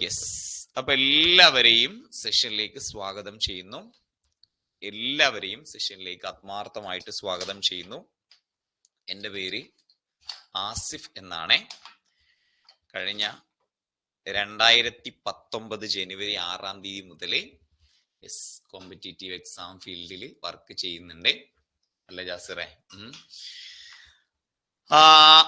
Yes, അപ്പൊ എല്ലാവരെയും സെഷനിലേക്ക് സ്വാഗതം ചെയ്യുന്നു. എല്ലാവരെയും സെഷനിലേക്ക് ആത്മാർത്ഥമായിട്ട് സ്വാഗതം ചെയ്യുന്നു. എൻ്റെ പേര് ആസിഫ് എന്നാണ്. കഴിഞ്ഞ 2019 ജനുവരി 6 മുതൽ കോമ്പറ്റീറ്റീവ് എക്സാം ഫീൽഡിൽ വർക്ക് ചെയ്യുന്നുണ്ട്. അല്ല ജാസിറേ?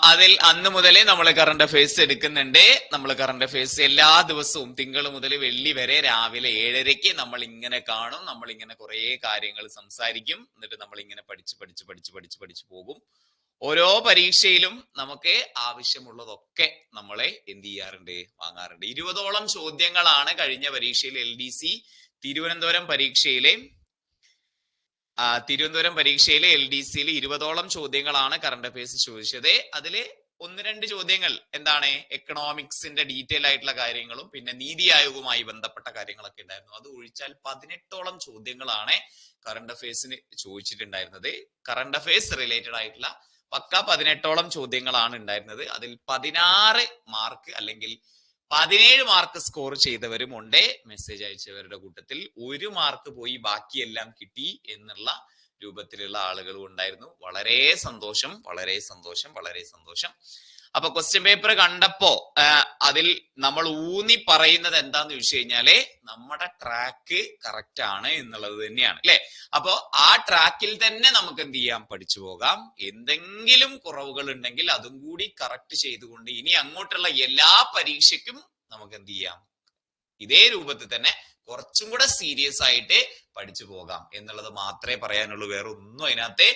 അതിൽ അന്ന് മുതലേ നമ്മൾ കറണ്ട് അഫയേഴ്സ് എടുക്കുന്നുണ്ട്. നമ്മൾ കറണ്ട് അഫയേഴ്സ് എല്ലാ ദിവസവും തിങ്കൾ മുതൽ വെള്ളി വരെ രാവിലെ 7:30 നമ്മൾ ഇങ്ങനെ കാണും. നമ്മൾ ഇങ്ങനെ കുറെ കാര്യങ്ങൾ സംസാരിക്കും. എന്നിട്ട് നമ്മൾ ഇങ്ങനെ പഠിച്ച് പോകും. ഓരോ പരീക്ഷയിലും നമുക്ക് ആവശ്യമുള്ളതൊക്കെ നമ്മളെ എന്ത് ചെയ്യാറുണ്ട്, വാങ്ങാറുണ്ട്. 20ഓളം ചോദ്യങ്ങളാണ് കഴിഞ്ഞ പരീക്ഷയിൽ LDC തിരുവനന്തപുരം പരീക്ഷയിലെ LDCയിൽ 20ഓളം ചോദ്യങ്ങളാണ് കറണ്ട് അഫയേഴ്സ് ചോദിച്ചത്. അതില് 1-2 ചോദ്യങ്ങൾ എന്താണ്, എക്കണോമിക്സിന്റെ ഡീറ്റെയിൽ ആയിട്ടുള്ള കാര്യങ്ങളും പിന്നെ നീതി ആയോഗവുമായി ബന്ധപ്പെട്ട കാര്യങ്ങളൊക്കെ ഉണ്ടായിരുന്നു. അത് ഒഴിച്ചാൽ 18ഓളം ചോദ്യങ്ങളാണ് കറണ്ട് അഫയേഴ്സിന് ചോദിച്ചിട്ടുണ്ടായിരുന്നത്. കറണ്ട് അഫയേഴ്സ് റിലേറ്റഡ് ആയിട്ടുള്ള പക്ക 18ഓളം ചോദ്യങ്ങളാണ് ഉണ്ടായിരുന്നത്. അതിൽ 16 മാർക്ക് അല്ലെങ്കിൽ 17 മാർക്ക് സ്കോർ ചെയ്തവരും ഉണ്ട്. മെസ്സേജ് അയച്ചവരുടെ കൂട്ടത്തിൽ 1 മാർക്ക് പോയി ബാക്കിയെല്ലാം കിട്ടി എന്നുള്ള രൂപത്തിലുള്ള ആളുകളും ഉണ്ടായിരുന്നു. വളരെ സന്തോഷം. അപ്പൊ ക്വസ്റ്റ്യൻ പേപ്പർ കണ്ടപ്പോ അതിൽ നമ്മൾ ഊന്നി പറയുന്നത് എന്താന്ന് ചോദിച്ചു കഴിഞ്ഞാല് നമ്മുടെ ട്രാക്ക് കറക്റ്റ് ആണ് എന്നുള്ളത് തന്നെയാണ്, അല്ലെ? അപ്പോ ആ ട്രാക്കിൽ തന്നെ നമുക്ക് എന്ത് ചെയ്യാം, പഠിച്ചു പോകാം. എന്തെങ്കിലും കുറവുകൾ ഉണ്ടെങ്കിൽ അതും കൂടി കറക്റ്റ് ചെയ്തുകൊണ്ട് ഇനി അങ്ങോട്ടുള്ള എല്ലാ പരീക്ഷയ്ക്കും നമുക്ക് എന്ത് ചെയ്യാം, ഇതേ രൂപത്തിൽ തന്നെ കുറച്ചും കൂടെ സീരിയസ് ആയിട്ട് പഠിച്ചു പോകാം എന്നുള്ളത് മാത്രമേ പറയാനുള്ളൂ. വേറെ ഒന്നും അതിനകത്ത്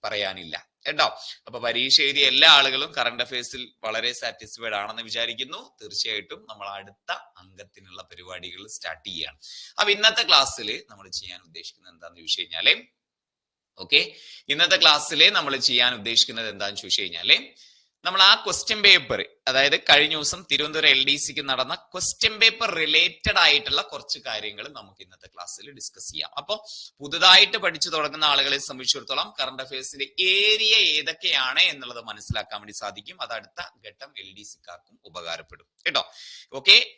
പറയാനില്ല കേട്ടോ. അപ്പൊ പരീക്ഷ എഴുതിയ എല്ലാ ആളുകളും കറണ്ട് അഫയേഴ്സിൽ വളരെ സാറ്റിസ്ഫൈഡ് ആണെന്ന് വിചാരിക്കുന്നു. തീർച്ചയായിട്ടും നമ്മൾ അടുത്ത അംഗത്തിനുള്ള പരിപാടികൾ സ്റ്റാർട്ട് ചെയ്യാണ്. അപ്പൊ ഇന്നത്തെ ക്ലാസ്സിൽ നമ്മൾ ചെയ്യാൻ ഉദ്ദേശിക്കുന്നത് എന്താണെന്ന് ചോദിച്ചു കഴിഞ്ഞാല് ഇന്നത്തെ ക്ലാസ്സിൽ നമ്മൾ ചെയ്യാൻ ഉദ്ദേശിക്കുന്നത് എന്താണെന്ന് ചോദിച്ചു കഴിഞ്ഞാല് നമ്മൾ ആ ക്വസ്റ്റ്യൻ പേപ്പർ, അതായത് കഴിഞ്ഞ ദിവസം തിരുവനന്തപുരം LDCക്ക് നടന്ന ക്വസ്റ്റ്യൻ പേപ്പർ റിലേറ്റഡ് ആയിട്ടുള്ള കുറച്ച് കാര്യങ്ങൾ നമുക്ക് ഇന്നത്തെ ക്ലാസ്സിൽ ഡിസ്കസ് ചെയ്യാം. അപ്പൊ പുതുതായിട്ട് പഠിച്ചു തുടങ്ങുന്ന ആളുകളെ സംബന്ധിച്ചിടത്തോളം കറണ്ട് അഫയേഴ്സിന്റെ ഏരിയ ഏതൊക്കെയാണ് എന്നുള്ളത് മനസ്സിലാക്കാൻ വേണ്ടി സാധിക്കും. അത് അടുത്ത ഘട്ടം LDCക്കാർക്കും ഉപകാരപ്പെടും കേട്ടോ.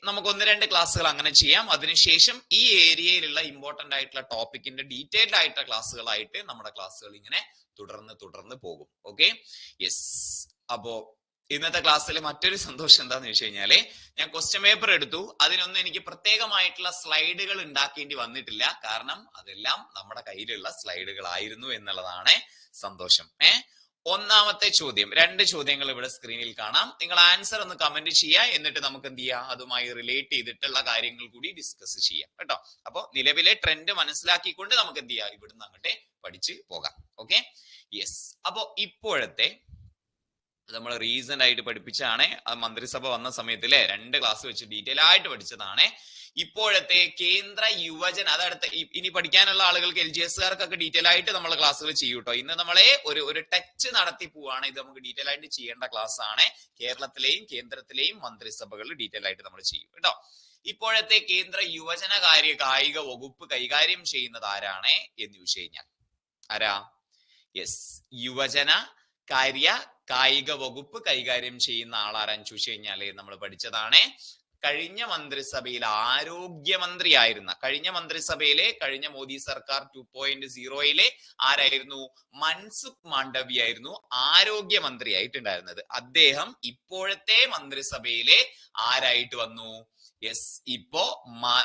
നമുക്ക് 1-2 ക്ലാസ്സുകൾ അങ്ങനെ ചെയ്യാം. അതിനുശേഷം ഈ ഏരിയയിലുള്ള ഇമ്പോർട്ടന്റ് ആയിട്ടുള്ള ടോപ്പിക്കിന്റെ ഡീറ്റെയിൽഡ് ആയിട്ടുള്ള ക്ലാസ്സുകളായിട്ട് നമ്മുടെ ക്ലാസ്സുകൾ ഇങ്ങനെ തുടർന്ന് പോകും. യെസ്. അപ്പോ ഇന്നത്തെ ക്ലാസ്സിൽ മറ്റൊരു സന്തോഷം എന്താന്ന് ചോദിച്ചു കഴിഞ്ഞാല് ഞാൻ ക്വസ്റ്റ്യൻ പേപ്പർ എടുത്തു. അതിനൊന്നും എനിക്ക് പ്രത്യേകമായിട്ടുള്ള സ്ലൈഡുകൾ ഉണ്ടാക്കേണ്ടി വന്നിട്ടില്ല. കാരണം അതെല്ലാം നമ്മുടെ കയ്യിലുള്ള സ്ലൈഡുകളായിരുന്നു എന്നുള്ളതാണ് സന്തോഷം. ഒന്നാമത്തെ ചോദ്യം, 2 ചോദ്യങ്ങൾ ഇവിടെ സ്ക്രീനിൽ കാണാം. നിങ്ങൾ ആൻസർ ഒന്ന് കമന്റ് ചെയ്യുക. എന്നിട്ട് നമുക്ക് എന്ത് ചെയ്യാം, അതുമായി റിലേറ്റ് ചെയ്തിട്ടുള്ള കാര്യങ്ങൾ കൂടി ഡിസ്കസ് ചെയ്യാം കേട്ടോ. അപ്പൊ നിലവിലെ ട്രെൻഡ് മനസ്സിലാക്കിക്കൊണ്ട് നമുക്ക് എന്ത് ചെയ്യാം, ഇവിടുന്ന് അങ്ങോട്ട് പഠിച്ച് പോകാം. യെസ്. അപ്പൊ ഇപ്പോഴത്തെ നമ്മൾ റീസെന്റ് ആയിട്ട് പഠിപ്പിച്ചാണ്. മന്ത്രിസഭ വന്ന സമയത്തിലെ 2 ക്ലാസ് വെച്ച് ഡീറ്റെയിൽ ആയിട്ട് പഠിച്ചതാണ്. ഇപ്പോഴത്തെ കേന്ദ്ര യുവജന, അതടുത്ത ഇനി പഠിക്കാനുള്ള ആളുകൾക്ക് LGSകാർക്കൊക്കെ ഡീറ്റെയിൽ ആയിട്ട് നമ്മൾ ക്ലാസ്സുകൾ ചെയ്യും കേട്ടോ. ഇന്ന് നമ്മളെ ഒരു ടച്ച് നടത്തി പോവാണ്. ഇത് നമുക്ക് ഡീറ്റെയിൽ ആയിട്ട് ചെയ്യേണ്ട ക്ലാസ് ആണ്. കേരളത്തിലെയും കേന്ദ്രത്തിലെയും മന്ത്രിസഭകൾ ഡീറ്റെയിൽ ആയിട്ട് നമ്മൾ ചെയ്യും കേട്ടോ. ഇപ്പോഴത്തെ കേന്ദ്ര യുവജന കായിക വകുപ്പ് കൈകാര്യം ചെയ്യുന്നത് ആരാണ് എന്ന് ചോദിച്ചു കഴിഞ്ഞാൽ ആരാ? യെസ്, യുവജന കായിക വകുപ്പ് കൈകാര്യം ചെയ്യുന്ന ആളാരാന്ന് ചോദിച്ചു കഴിഞ്ഞാല് നമ്മൾ പഠിച്ചതാണ്. കഴിഞ്ഞ മന്ത്രിസഭയിൽ ആരോഗ്യമന്ത്രിയായിരുന്ന, കഴിഞ്ഞ മോദി സർക്കാർ 2.0 ആരായിരുന്നു? മൻസുഖ് മാണ്ഡവ്യ ആയിരുന്നു ആരോഗ്യമന്ത്രി ആയിട്ടുണ്ടായിരുന്നത്. അദ്ദേഹം ഇപ്പോഴത്തെ മന്ത്രിസഭയിലെ ആരായിട്ട് വന്നു? യെസ്, ഇപ്പോ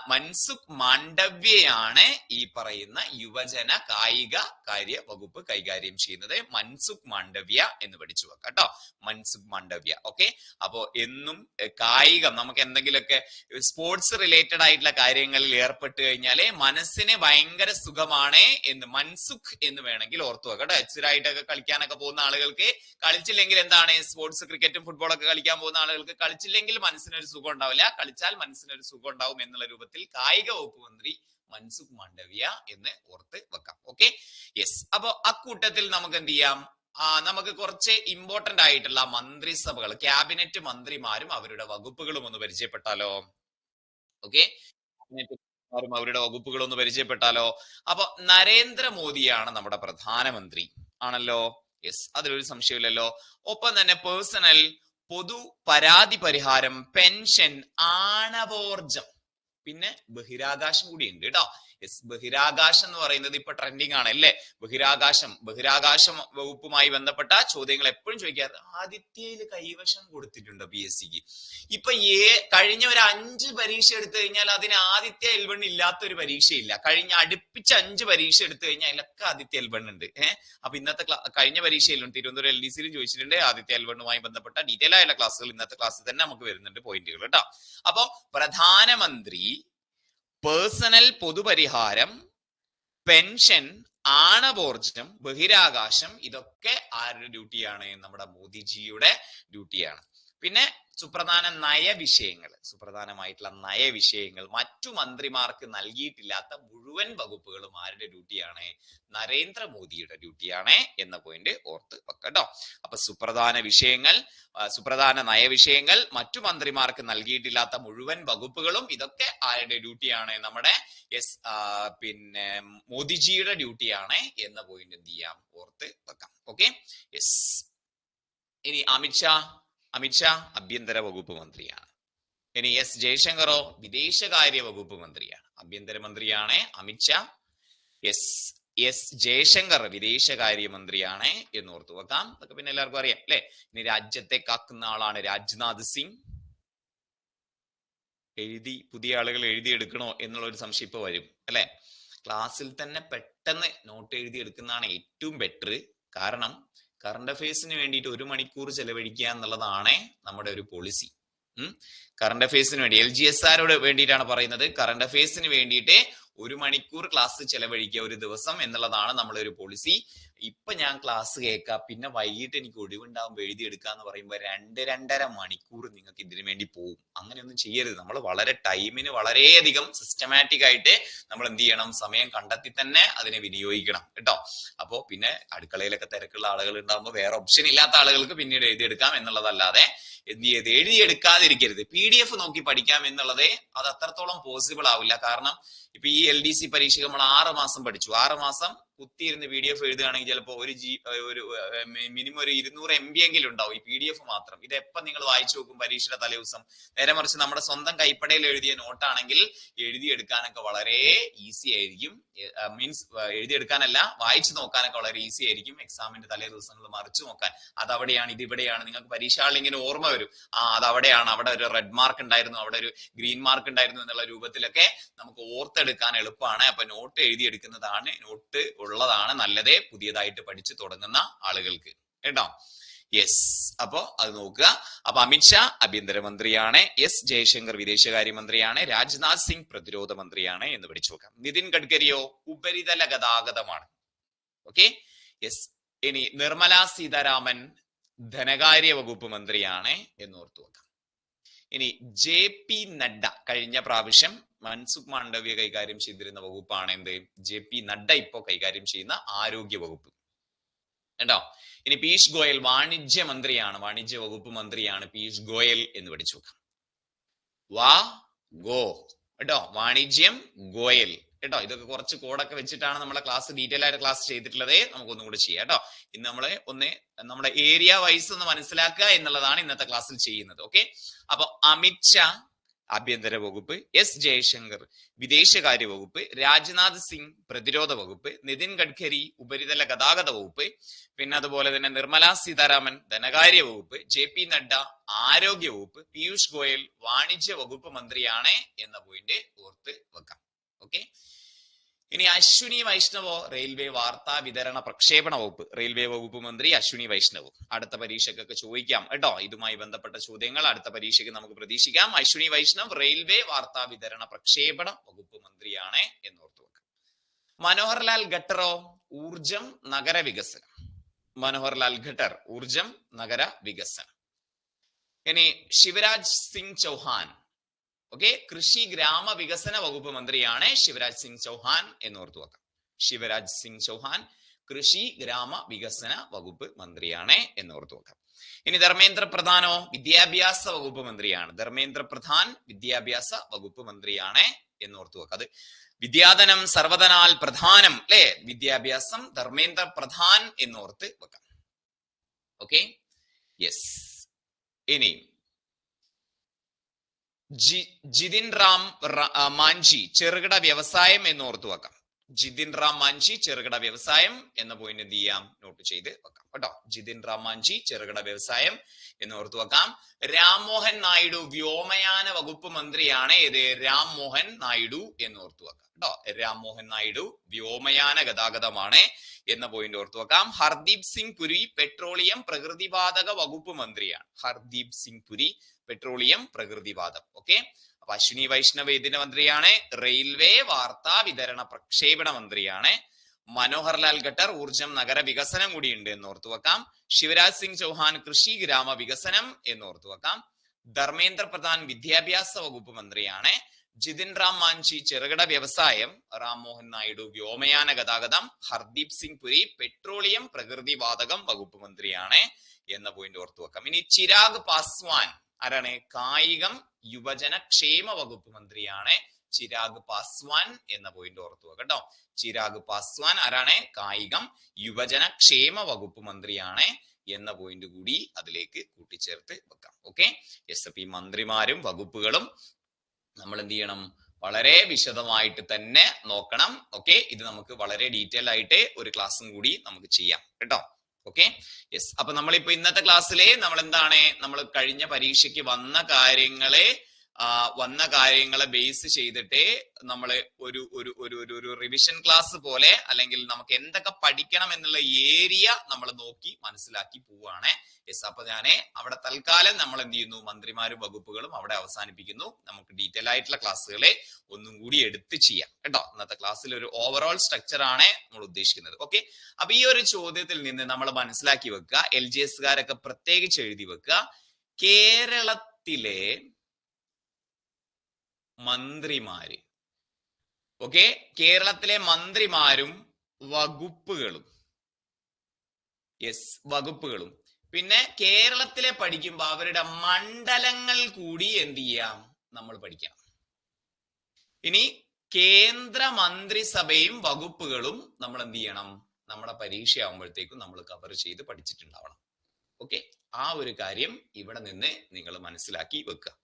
മൻസുഖ് മാണ്ഡവ്യയാണ് ഈ പറയുന്ന യുവജന കാര്യ വകുപ്പ് കൈകാര്യം ചെയ്യുന്നത്. മൻസുഖ് മാണ്ഡവ്യ എന്ന് പഠിച്ചു വെക്കാം കേട്ടോ. മൻസുഖ് മാണ്ഡവ്യ. അപ്പോ എന്നും കായികം, നമുക്ക് എന്തെങ്കിലുമൊക്കെ സ്പോർട്സ് റിലേറ്റഡ് ആയിട്ടുള്ള കാര്യങ്ങളിൽ ഏർപ്പെട്ട് കഴിഞ്ഞാല് മനസ്സിന് ഭയങ്കര സുഖമാണ് എന്ന് മൻസുഖ് എന്ന് വേണമെങ്കിൽ ഓർത്തു വെക്കാം കേട്ടോ. എക്സിലായിട്ടൊക്കെ കളിക്കാനൊക്കെ പോകുന്ന ആളുകൾക്ക്, കളിച്ചില്ലെങ്കിൽ എന്താണ്, സ്പോർട്സ് ക്രിക്കറ്റും ഫുട്ബോളൊക്കെ കളിക്കാൻ പോകുന്ന ആളുകൾക്ക് കളിച്ചില്ലെങ്കിൽ മനസ്സിനൊരു സുഖം ഉണ്ടാവില്ല, കളിച്ചാൽ മനസ്സിനൊരു സുഖം ഉണ്ടാവും എന്നുള്ള രൂപത്തിൽ കായിക വകുപ്പ് മന്ത്രി മൻസുഖ് മാണ്ഡവ്യ എന്ന് ഓർത്ത് വെക്കാം. യെസ്. അപ്പൊ അക്കൂട്ടത്തിൽ നമുക്ക് എന്ത് ചെയ്യാം, നമുക്ക് കുറച്ച് ഇമ്പോർട്ടന്റ് ആയിട്ടുള്ള മന്ത്രിസഭകൾ, ക്യാബിനറ്റ് മന്ത്രിമാരും അവരുടെ വകുപ്പുകളും ഒന്ന് പരിചയപ്പെട്ടാലോ? അവരുടെ വകുപ്പുകളൊന്ന് പരിചയപ്പെട്ടാലോ? അപ്പൊ നരേന്ദ്രമോദിയാണ് നമ്മുടെ പ്രധാനമന്ത്രി ആണല്ലോ. യെസ്, അതിലൊരു സംശയമില്ലല്ലോ. ഒപ്പം തന്നെ പേഴ്സണൽ പൊതു പരാതി പരിഹാരം, പെൻഷൻ, ആണവോർജം, പിന്നെ ബഹിരാകാശം കൂടി ഉണ്ട് കേട്ടോ. ബഹിരാകാശം എന്ന് പറയുന്നത് ഇപ്പൊ ട്രെൻഡിങ് ആണ് അല്ലേ? ബഹിരാകാശ വകുപ്പുമായി ബന്ധപ്പെട്ട ചോദ്യങ്ങൾ എപ്പോഴും ചോദിക്കാറ്. ആദിത്യയില് കൈവശം കൊടുത്തിട്ടുണ്ടോ PSCക്ക്? ഇപ്പൊ കഴിഞ്ഞ ഒരു 5 പരീക്ഷ എടുത്തു കഴിഞ്ഞാൽ അതിന് ആദിത്യ L1 ഇല്ലാത്തൊരു പരീക്ഷയില്ല. അടുപ്പിച്ച് 5 പരീക്ഷ എടുത്തു കഴിഞ്ഞാൽ അതിലൊക്കെ ആദിത്യ L1 ഉണ്ട്. അപ്പൊ ഇന്നത്തെ കഴിഞ്ഞ പരീക്ഷയിലും തിരുവനന്തപുരം LDCയിലും ചോദിച്ചിട്ടുണ്ട്. ആദിത്യ L1മായി ബന്ധപ്പെട്ട ഡീറ്റെയിൽ ആയുള്ള ക്ലാസ്സുകൾ ഇന്നത്തെ ക്ലാസ്സിൽ തന്നെ നമുക്ക് വരുന്നുണ്ട്, പോയിന്റുകൾ കേട്ടോ. അപ്പൊ പ്രധാനമന്ത്രി, പേഴ്സണൽ പൊതുപരിഹാരം, പെൻഷൻ, ആണവോർജം, ബഹിരാകാശം, ഇതൊക്കെ ആരുടെ ഡ്യൂട്ടിയാണ്? നമ്മുടെ മോദിജിയുടെ ഡ്യൂട്ടിയാണ്. പിന്നെ സുപ്രധാനമായിട്ടുള്ള നയവിഷയങ്ങൾ മറ്റു മന്ത്രിമാർക്ക് നൽകിയിട്ടില്ലാത്ത മുഴുവൻ വകുപ്പുകളും ആരുടെ ഡ്യൂട്ടിയാണ്? നരേന്ദ്രമോദിയുടെ ഡ്യൂട്ടിയാണ് എന്ന പോയിന്റ് ഓർത്ത് വെക്കട്ടോ. അപ്പൊ സുപ്രധാന നയവിഷയങ്ങൾ, മറ്റു മന്ത്രിമാർക്ക് നൽകിയിട്ടില്ലാത്ത മുഴുവൻ വകുപ്പുകളും, ഇതൊക്കെ ആരുടെ ഡ്യൂട്ടിയാണ്? നമ്മുടെ പിന്നെ മോദിജിയുടെ ഡ്യൂട്ടിയാണ് എന്ന പോയിന്റ് എന്ത് ചെയ്യാം? ഓർത്ത് വെക്കാം. Okay, yes. ഇനി അമിത്ഷാ ആഭ്യന്തര വകുപ്പ് മന്ത്രിയാണ്. ഇനി ജയശങ്കറോ വിദേശകാര്യ വകുപ്പ് മന്ത്രിയാണ്. ആഭ്യന്തരമന്ത്രിയാണ് അമിത്ഷാ. ജയശങ്കർ വിദേശകാര്യ മന്ത്രിയാണ് എന്ന് ഓർത്തു വെക്കാം. അതൊക്കെ പിന്നെ എല്ലാവർക്കും അറിയാം അല്ലെ? ഇനി രാജ്യത്തെ കാക്കുന്ന ആളാണ് രാജ്നാഥ് സിംഗ്. പുതിയ ആളുകൾ എഴുതിയെടുക്കണോ എന്നുള്ള ഒരു സംശയം ഇപ്പൊ വരും അല്ലെ? ക്ലാസ്സിൽ തന്നെ പെട്ടെന്ന് നോട്ട് എഴുതിയെടുക്കുന്നതാണ് ഏറ്റവും ബെറ്റർ. കാരണം കറണ്ട് അഫയേഴ്സിന് വേണ്ടിയിട്ട് 1 മണിക്കൂർ ചെലവഴിക്കുക എന്നുള്ളതാണ് നമ്മുടെ ഒരു പോളിസി. കറണ്ട് അഫയേഴ്സിന് വേണ്ടി LGSRോട് വേണ്ടിയിട്ടാണ് പറയുന്നത്. കറണ്ട് അഫയേഴ്സിന് വേണ്ടിയിട്ട് 1 മണിക്കൂർ ക്ലാസ് ചെലവഴിക്കുക ഒരു ദിവസം എന്നുള്ളതാണ് നമ്മുടെ ഒരു പോളിസി. ഇപ്പൊ ഞാൻ ക്ലാസ് കേൾക്കാം, പിന്നെ വൈകിട്ട് എനിക്ക് ഒഴിവുണ്ടാകുമ്പോൾ എഴുതിയെടുക്കുക എന്ന് പറയുമ്പോൾ 2-2.5 മണിക്കൂർ നിങ്ങൾക്ക് ഇതിനു വേണ്ടി പോകും. അങ്ങനെയൊന്നും ചെയ്യരുത്. നമ്മൾ വളരെ ടൈമിന് വളരെയധികം സിസ്റ്റമാറ്റിക് ആയിട്ട് നമ്മൾ എന്ത് ചെയ്യണം? സമയം കണ്ടെത്തി തന്നെ അതിനെ വിനിയോഗിക്കണം കേട്ടോ. അപ്പോ പിന്നെ അടുക്കളയിലൊക്കെ തിരക്കുള്ള ആളുകൾ ഉണ്ടാകുമ്പോൾ വേറെ ഓപ്ഷൻ ഇല്ലാത്ത ആളുകൾക്ക് പിന്നീട് എഴുതിയെടുക്കാം എന്നുള്ളതല്ലാതെ എഴുതിയെടുക്കാതിരിക്കരുത്. PDF നോക്കി പഠിക്കാം എന്നുള്ളത് അത് അത്രത്തോളം പോസിബിൾ ആവില്ല. കാരണം ഇപ്പൊ ഈ LDC പരീക്ഷ നമ്മൾ 6 മാസം പഠിച്ചു. 6 മാസം കുത്തിയിരുന്ന് PDF എഴുതുകയാണെങ്കിൽ ചിലപ്പോൾ ഒരു മിനിമം ഒരു 200 MB എങ്കിലും ഉണ്ടാവും ഈ PDF മാത്രം. ഇത് എപ്പം നിങ്ങൾ വായിച്ചു നോക്കും പരീക്ഷയുടെ തലേദിവസം? നേരെ മറിച്ച് നമ്മുടെ സ്വന്തം കൈപ്പടയിൽ എഴുതിയ നോട്ടാണെങ്കിൽ എഴുതിയെടുക്കാനൊക്കെ വളരെ ഈസി ആയിരിക്കും. മീൻസ് എഴുതിയെടുക്കാനല്ല, വായിച്ചു നോക്കാനൊക്കെ വളരെ ഈസി ആയിരിക്കും. എക്സാമിന്റെ തലേ ദിവസങ്ങൾ മറിച്ചു നോക്കാൻ, അതവിടെയാണ് ഇതിവിടെയാണ്, നിങ്ങൾക്ക് പരീക്ഷ ഹാളിൽ ഇങ്ങനെ ഓർമ്മ വരും. അതവിടെയാണ്, അവിടെ ഒരു റെഡ് മാർക്ക് ഉണ്ടായിരുന്നു, അവിടെ ഒരു ഗ്രീൻ മാർക്ക് ഉണ്ടായിരുന്നു എന്നുള്ള രൂപത്തിലൊക്കെ നമുക്ക് ഓർത്തെടുക്കാൻ എളുപ്പമാണ്. അപ്പൊ നോട്ട് നോട്ട് ഉള്ളതാണ് നല്ലത് പുതിയതായിട്ട് പഠിച്ചു തുടങ്ങുന്ന ആളുകൾക്ക് കേട്ടോ. യെസ്, അപ്പോ അത് നോക്കുക. അപ്പൊ അമിത്ഷാ ആഭ്യന്തരമന്ത്രിയാണ്, ജയശങ്കർ വിദേശകാര്യമന്ത്രിയാണ്, രാജ്നാഥ് സിംഗ് പ്രതിരോധ മന്ത്രിയാണ് എന്ന് പഠിച്ചു നോക്കാം. നിതിൻ ഗഡ്കരിയോ ഉപരിതല ഗതാഗതമാണ്. Okay, yes. ഇനി നിർമ്മല സീതാരാമൻ ധനകാര്യ വകുപ്പ് മന്ത്രിയാണ് എന്ന് ഓർത്തു വെക്കാം. ഇനി JP നഡ്ഡ കഴിഞ്ഞ പ്രാവശ്യം മൻസുഖ് മാണ്ഡവ്യ കൈകാര്യം ചെയ്തിരുന്ന വകുപ്പാണ് എന്ത്? JP നഡ്ഡ ഇപ്പോ കൈകാര്യം ചെയ്യുന്ന ആരോഗ്യ വകുപ്പ് കേട്ടോ. ഇനി പീയൂഷ് ഗോയൽ വാണിജ്യ മന്ത്രിയാണ്, വാണിജ്യ വകുപ്പ് മന്ത്രിയാണ് പീയൂഷ് ഗോയൽ എന്ന് പഠിച്ചു നോക്കാം. കേട്ടോ, വാണിജ്യം ഗോയൽ കേട്ടോ. ഇതൊക്കെ കുറച്ച് കോഡൊക്കെ വെച്ചിട്ടാണ് നമ്മളെ ക്ലാസ് ഡീറ്റെയിൽ ആയിട്ട് ക്ലാസ് ചെയ്തിട്ടുള്ളത്. നമുക്കൊന്നും കൂടെ ചെയ്യാം കേട്ടോ. ഇന്ന് നമ്മുടെ ഏരിയ വൈസ് ഒന്ന് മനസ്സിലാക്കുക എന്നുള്ളതാണ് ഇന്നത്തെ ക്ലാസ്സിൽ ചെയ്യുന്നത്. ഓക്കെ, അപ്പൊ അമിത്ഷാ ആഭ്യന്തര വകുപ്പ്, ജയശങ്കർ വിദേശകാര്യ വകുപ്പ്, രാജ്നാഥ് സിംഗ് പ്രതിരോധ വകുപ്പ്, നിതിൻ ഗഡ്കരി ഉപരിതല ഗതാഗത വകുപ്പ്, പിന്നെ അതുപോലെ തന്നെ നിർമ്മല സീതാരാമൻ ധനകാര്യ വകുപ്പ്, JP നഡ്ഡ ആരോഗ്യ വകുപ്പ്, പീയൂഷ് ഗോയൽ വാണിജ്യ വകുപ്പ് മന്ത്രിയാണ് എന്ന പോയിന്റ് ഓർത്ത് വെക്കാം. ഓക്കെ, ഇനി അശ്വിനി വൈഷ്ണവോ റെയിൽവേ വാർത്താ വിതരണ പ്രക്ഷേപണ വകുപ്പ്, റെയിൽവേ വകുപ്പ് മന്ത്രി അശ്വിനി വൈഷ്ണവ്. അടുത്ത പരീക്ഷക്കൊക്കെ ചോദിക്കാം കേട്ടോ. ഇതുമായി ബന്ധപ്പെട്ട ചോദ്യങ്ങൾ അടുത്ത പരീക്ഷയ്ക്ക് നമുക്ക് പ്രതീക്ഷിക്കാം. അശ്വിനി വൈഷ്ണവ് റെയിൽവേ വാർത്താ വിതരണ പ്രക്ഷേപണ വകുപ്പ് മന്ത്രിയാണ് എന്നോർത്തു വെക്കാം. മനോഹർലാൽ ഖട്ടറോ ഊർജം നഗര വികസനം. മനോഹർലാൽ ഖട്ടർ ഊർജം നഗര വികസനം. ഇനി ശിവരാജ് സിംഗ് ചൗഹാൻ കൃഷി ഗ്രാമ വികസന വകുപ്പ് മന്ത്രിയാണ് ശിവരാജ് സിംഗ് ചൗഹാൻ എന്നോർത്തു വെക്കാം. ശിവരാജ് സിംഗ് ചൗഹാൻ കൃഷി ഗ്രാമ വികസന വകുപ്പ് മന്ത്രിയാണ് എന്നോർത്തു വെക്കാം. ഇനി ധർമ്മേന്ദ്ര പ്രധാനോ വിദ്യാഭ്യാസ വകുപ്പ് മന്ത്രിയാണ്. ധർമ്മേന്ദ്ര പ്രധാൻ വിദ്യാഭ്യാസ വകുപ്പ് മന്ത്രിയാണ് എന്നോർത്തു വെക്കാം. അത് വിദ്യാധനം സർവധനാൽ പ്രധാനം അല്ലെ, വിദ്യാഭ്യാസം ധർമ്മേന്ദ്ര പ്രധാൻ എന്നോർത്ത് വെക്കാം. Okay, yes. ഇനി ജിതിൻ റാം മാഞ്ചി ചെറുകിട വ്യവസായം എന്ന് ഓർത്തു വെക്കാം. ജിതിൻ റാം മാഞ്ചി ചെറുകിട വ്യവസായം എന്ന പോയിന്റ് എന്ത് ചെയ്യാം, നോട്ട് ചെയ്ത് വെക്കാം കേട്ടോ. ജിതിൻ റാം മാഞ്ചി ചെറുകിട വ്യവസായം എന്ന് ഓർത്തു വെക്കാം. രാംമോഹൻ നായിഡു വ്യോമയാന വകുപ്പ് മന്ത്രിയാണ്. ഏത്? രാംമോഹൻ നായിഡു എന്ന് ഓർത്തു വെക്കാം കേട്ടോ. രാംമോഹൻ നായിഡു വ്യോമയാന ഗതാഗതമാണ് എന്ന പോയിന്റ് ഓർത്തു വെക്കാം. ഹർദീപ് സിംഗ് പുരി പെട്രോളിയം പ്രകൃതിവാതക വകുപ്പ് മന്ത്രിയാണ്. ഹർദീപ് സിംഗ് പുരി പെട്രോളിയം പ്രകൃതിവാതം. ഓക്കെ, അപ്പൊ അശ്വിനി വൈഷ്ണവ് ഇതിന്റെ മന്ത്രിയാണ്. റെയിൽവേ വാർത്താ വിതരണ പ്രക്ഷേപണ മന്ത്രിയാണ്. മനോഹർ ലാൽ ഖട്ടർ ഊർജം നഗര വികസനം കൂടി ഉണ്ട് എന്ന് ഓർത്തു വെക്കാം. ശിവരാജ് സിംഗ് ചൗഹാൻ കൃഷി ഗ്രാമ വികസനം എന്ന് ഓർത്തു വെക്കാം. ധർമ്മേന്ദ്ര പ്രധാൻ വിദ്യാഭ്യാസ വകുപ്പ് മന്ത്രിയാണ്. ജിതിൻ റാം മാഞ്ചി ചെറുകിട വ്യവസായം, രാംമോഹൻ നായിഡു വ്യോമയാന ഗതാഗതം, ഹർദീപ് സിംഗ് പുരി പെട്രോളിയം പ്രകൃതിവാതകം വകുപ്പ് മന്ത്രിയാണ് എന്ന പോയിന്റ് ഓർത്തു വെക്കാം. ഇനി ചിരാഗ് പാസ്വാൻ ആരാണ്? കായികം യുവജന ക്ഷേമ വകുപ്പ് മന്ത്രിയാണ്. ചിരാഗ് പാസ്വാൻ എന്ന പോയിന്റ് ഓർത്തു വെക്കാം കേട്ടോ. ചിരാഗ് പാസ്വാൻ ആരാണ്? കായികം യുവജന ക്ഷേമ വകുപ്പ് മന്ത്രിയാണ് എന്ന പോയിന്റ് കൂടി അതിലേക്ക് കൂട്ടിച്ചേർത്ത് വെക്കാം. ഓക്കെ, എസ് എഫ് മന്ത്രിമാരും വകുപ്പുകളും നമ്മൾ എന്ത് ചെയ്യണം, വളരെ വിശദമായിട്ട് തന്നെ നോക്കണം. ഓക്കെ, ഇത് നമുക്ക് വളരെ ഡീറ്റെയിൽ ആയിട്ട് ഒരു ക്ലാസ്സും കൂടി നമുക്ക് ചെയ്യാം കേട്ടോ. Okay, yes. അപ്പൊ നമ്മളിപ്പോ ഇന്നത്തെ ക്ലാസ്സിലെ നമ്മൾ എന്താണ്, നമ്മൾ കഴിഞ്ഞ പരീക്ഷയ്ക്ക് വന്ന കാര്യങ്ങളെ ബേസ് ചെയ്തിട്ട് നമ്മൾ ഒരു റിവിഷൻ ക്ലാസ് പോലെ, അല്ലെങ്കിൽ നമുക്ക് എന്തൊക്കെ പഠിക്കണം എന്നുള്ള ഏരിയ നമ്മൾ നോക്കി മനസ്സിലാക്കി പോവാണ്. യെസ്, അപ്പൊ ഞാന് അവിടെ തൽക്കാലം നമ്മൾ എന്ത് ചെയ്യുന്നു, മന്ത്രിമാരും വകുപ്പുകളും അവിടെ അവസാനിപ്പിക്കുന്നു. നമുക്ക് ഡീറ്റെയിൽ ആയിട്ടുള്ള ക്ലാസ്സുകളെ ഒന്നും കൂടി എടുത്ത് ചെയ്യാം കേട്ടോ. ഇന്നത്തെ ക്ലാസ്സിൽ ഒരു ഓവറോൾ സ്ട്രക്ചർ ആണ് നമ്മൾ ഉദ്ദേശിക്കുന്നത്. ഓക്കെ, അപ്പൊ ഈ ഒരു ചോദ്യത്തിൽ നിന്ന് നമ്മൾ മനസ്സിലാക്കി വെക്കുക, LGS കാരൊക്കെ പ്രത്യേകിച്ച് എഴുതി വെക്കുക, കേരളത്തിലെ മന്ത്രിമാര്, ഓക്കെ, കേരളത്തിലെ മന്ത്രിമാരും വകുപ്പുകളും, യെസ് വകുപ്പുകളും, പിന്നെ കേരളത്തിലെ പഠിക്കുമ്പോ അവരുടെ മണ്ഡലങ്ങൾ കൂടി എന്ത് ചെയ്യാം, നമ്മൾ പഠിക്കണം. ഇനി കേന്ദ്ര മന്ത്രിസഭയും വകുപ്പുകളും നമ്മൾ എന്ത് ചെയ്യണം, നമ്മുടെ പരീക്ഷ ആവുമ്പോഴത്തേക്കും നമ്മൾ കവർ ചെയ്ത് പഠിച്ചിട്ടുണ്ടാവണം. ഓക്കെ, ആ ഒരു കാര്യം ഇവിടെ നിന്ന് നിങ്ങൾ മനസ്സിലാക്കി വെക്കുക.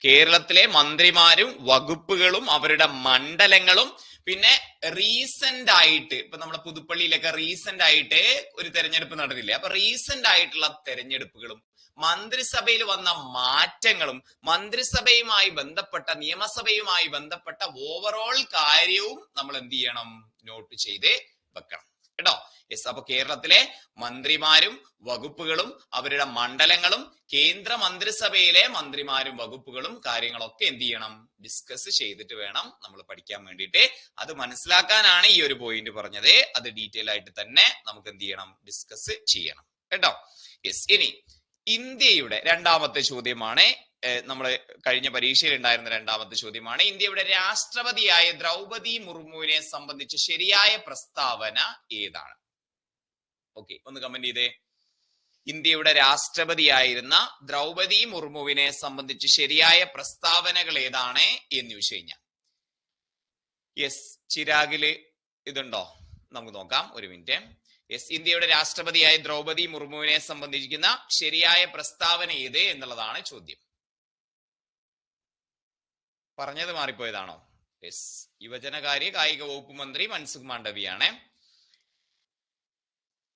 കേരളത്തിലെ മന്ത്രിമാരും വകുപ്പുകളും അവരുടെ മണ്ഡലങ്ങളും, പിന്നെ റീസെന്റ് ആയിട്ട് ഇപ്പൊ നമ്മളെ പുതുപ്പള്ളിയിലൊക്കെ റീസെന്റ് ആയിട്ട് ഒരു തെരഞ്ഞെടുപ്പ് നടന്നില്ലേ, അപ്പൊ റീസെന്റ് ആയിട്ടുള്ള തെരഞ്ഞെടുപ്പുകളും മന്ത്രിസഭയിൽ വന്ന മാറ്റങ്ങളും മന്ത്രിസഭയുമായി ബന്ധപ്പെട്ട നിയമസഭയുമായി ബന്ധപ്പെട്ട ഓവറോൾ കാര്യവും നമ്മൾ എന്ത് ചെയ്യണം, നോട്ട് ചെയ്ത് വെക്കണം കേട്ടോ. യെസ്, അപ്പൊ കേരളത്തിലെ മന്ത്രിമാരും വകുപ്പുകളും അവരുടെ മണ്ഡലങ്ങളും കേന്ദ്ര മന്ത്രിസഭയിലെ മന്ത്രിമാരും വകുപ്പുകളും കാര്യങ്ങളൊക്കെ എന്ത് ചെയ്യണം, ഡിസ്കസ് ചെയ്തിട്ട് വേണം നമ്മൾ പഠിക്കാൻ വേണ്ടിയിട്ട്. അത് മനസ്സിലാക്കാനാണ് ഈ ഒരു പോയിന്റ് പറഞ്ഞത്. അത് ഡീറ്റെയിൽ ആയിട്ട് തന്നെ നമുക്ക് എന്ത് ചെയ്യണം, ഡിസ്കസ് ചെയ്യണം കേട്ടോ. യെസ്, ഇനി ഇന്ത്യയുടെ രണ്ടാമത്തെ ചോദ്യമാണ്, നമ്മൾ കഴിഞ്ഞ പരീക്ഷയിൽ ഉണ്ടായിരുന്ന രണ്ടാമത്തെ ചോദ്യമാണ്. ഇന്ത്യയുടെ രാഷ്ട്രപതിയായ ദ്രൗപദി മുർമുവിനെ സംബന്ധിച്ച് ശരിയായ പ്രസ്താവന ഏതാണ്? ഓക്കെ, ഒന്ന് കമന്റ് ചെയ്തേ. ഇന്ത്യയുടെ രാഷ്ട്രപതിയായിരുന്ന ദ്രൗപദി മുർമുവിനെ സംബന്ധിച്ച് ശരിയായ പ്രസ്താവനകൾ ഏതാണ് എന്ന് ചോദിച്ചു കഴിഞ്ഞാൽ, യെസ് ചിരാഗില് ഇതുണ്ടോ, നമുക്ക് നോക്കാം, ഒരു മിനിറ്റ്. യെസ്, ഇന്ത്യയുടെ രാഷ്ട്രപതിയായ ദ്രൗപദി മുർമുവിനെ സംബന്ധിക്കുന്ന ശരിയായ പ്രസ്താവന ഏത് എന്നുള്ളതാണ് ചോദ്യം. പറഞ്ഞത് മാറിപ്പോയതാണോ? യെസ്, യുവജനകാര്യ കായിക വകുപ്പ് മന്ത്രി മൻസുഖ് മാണ്ഡവ്യാണ്.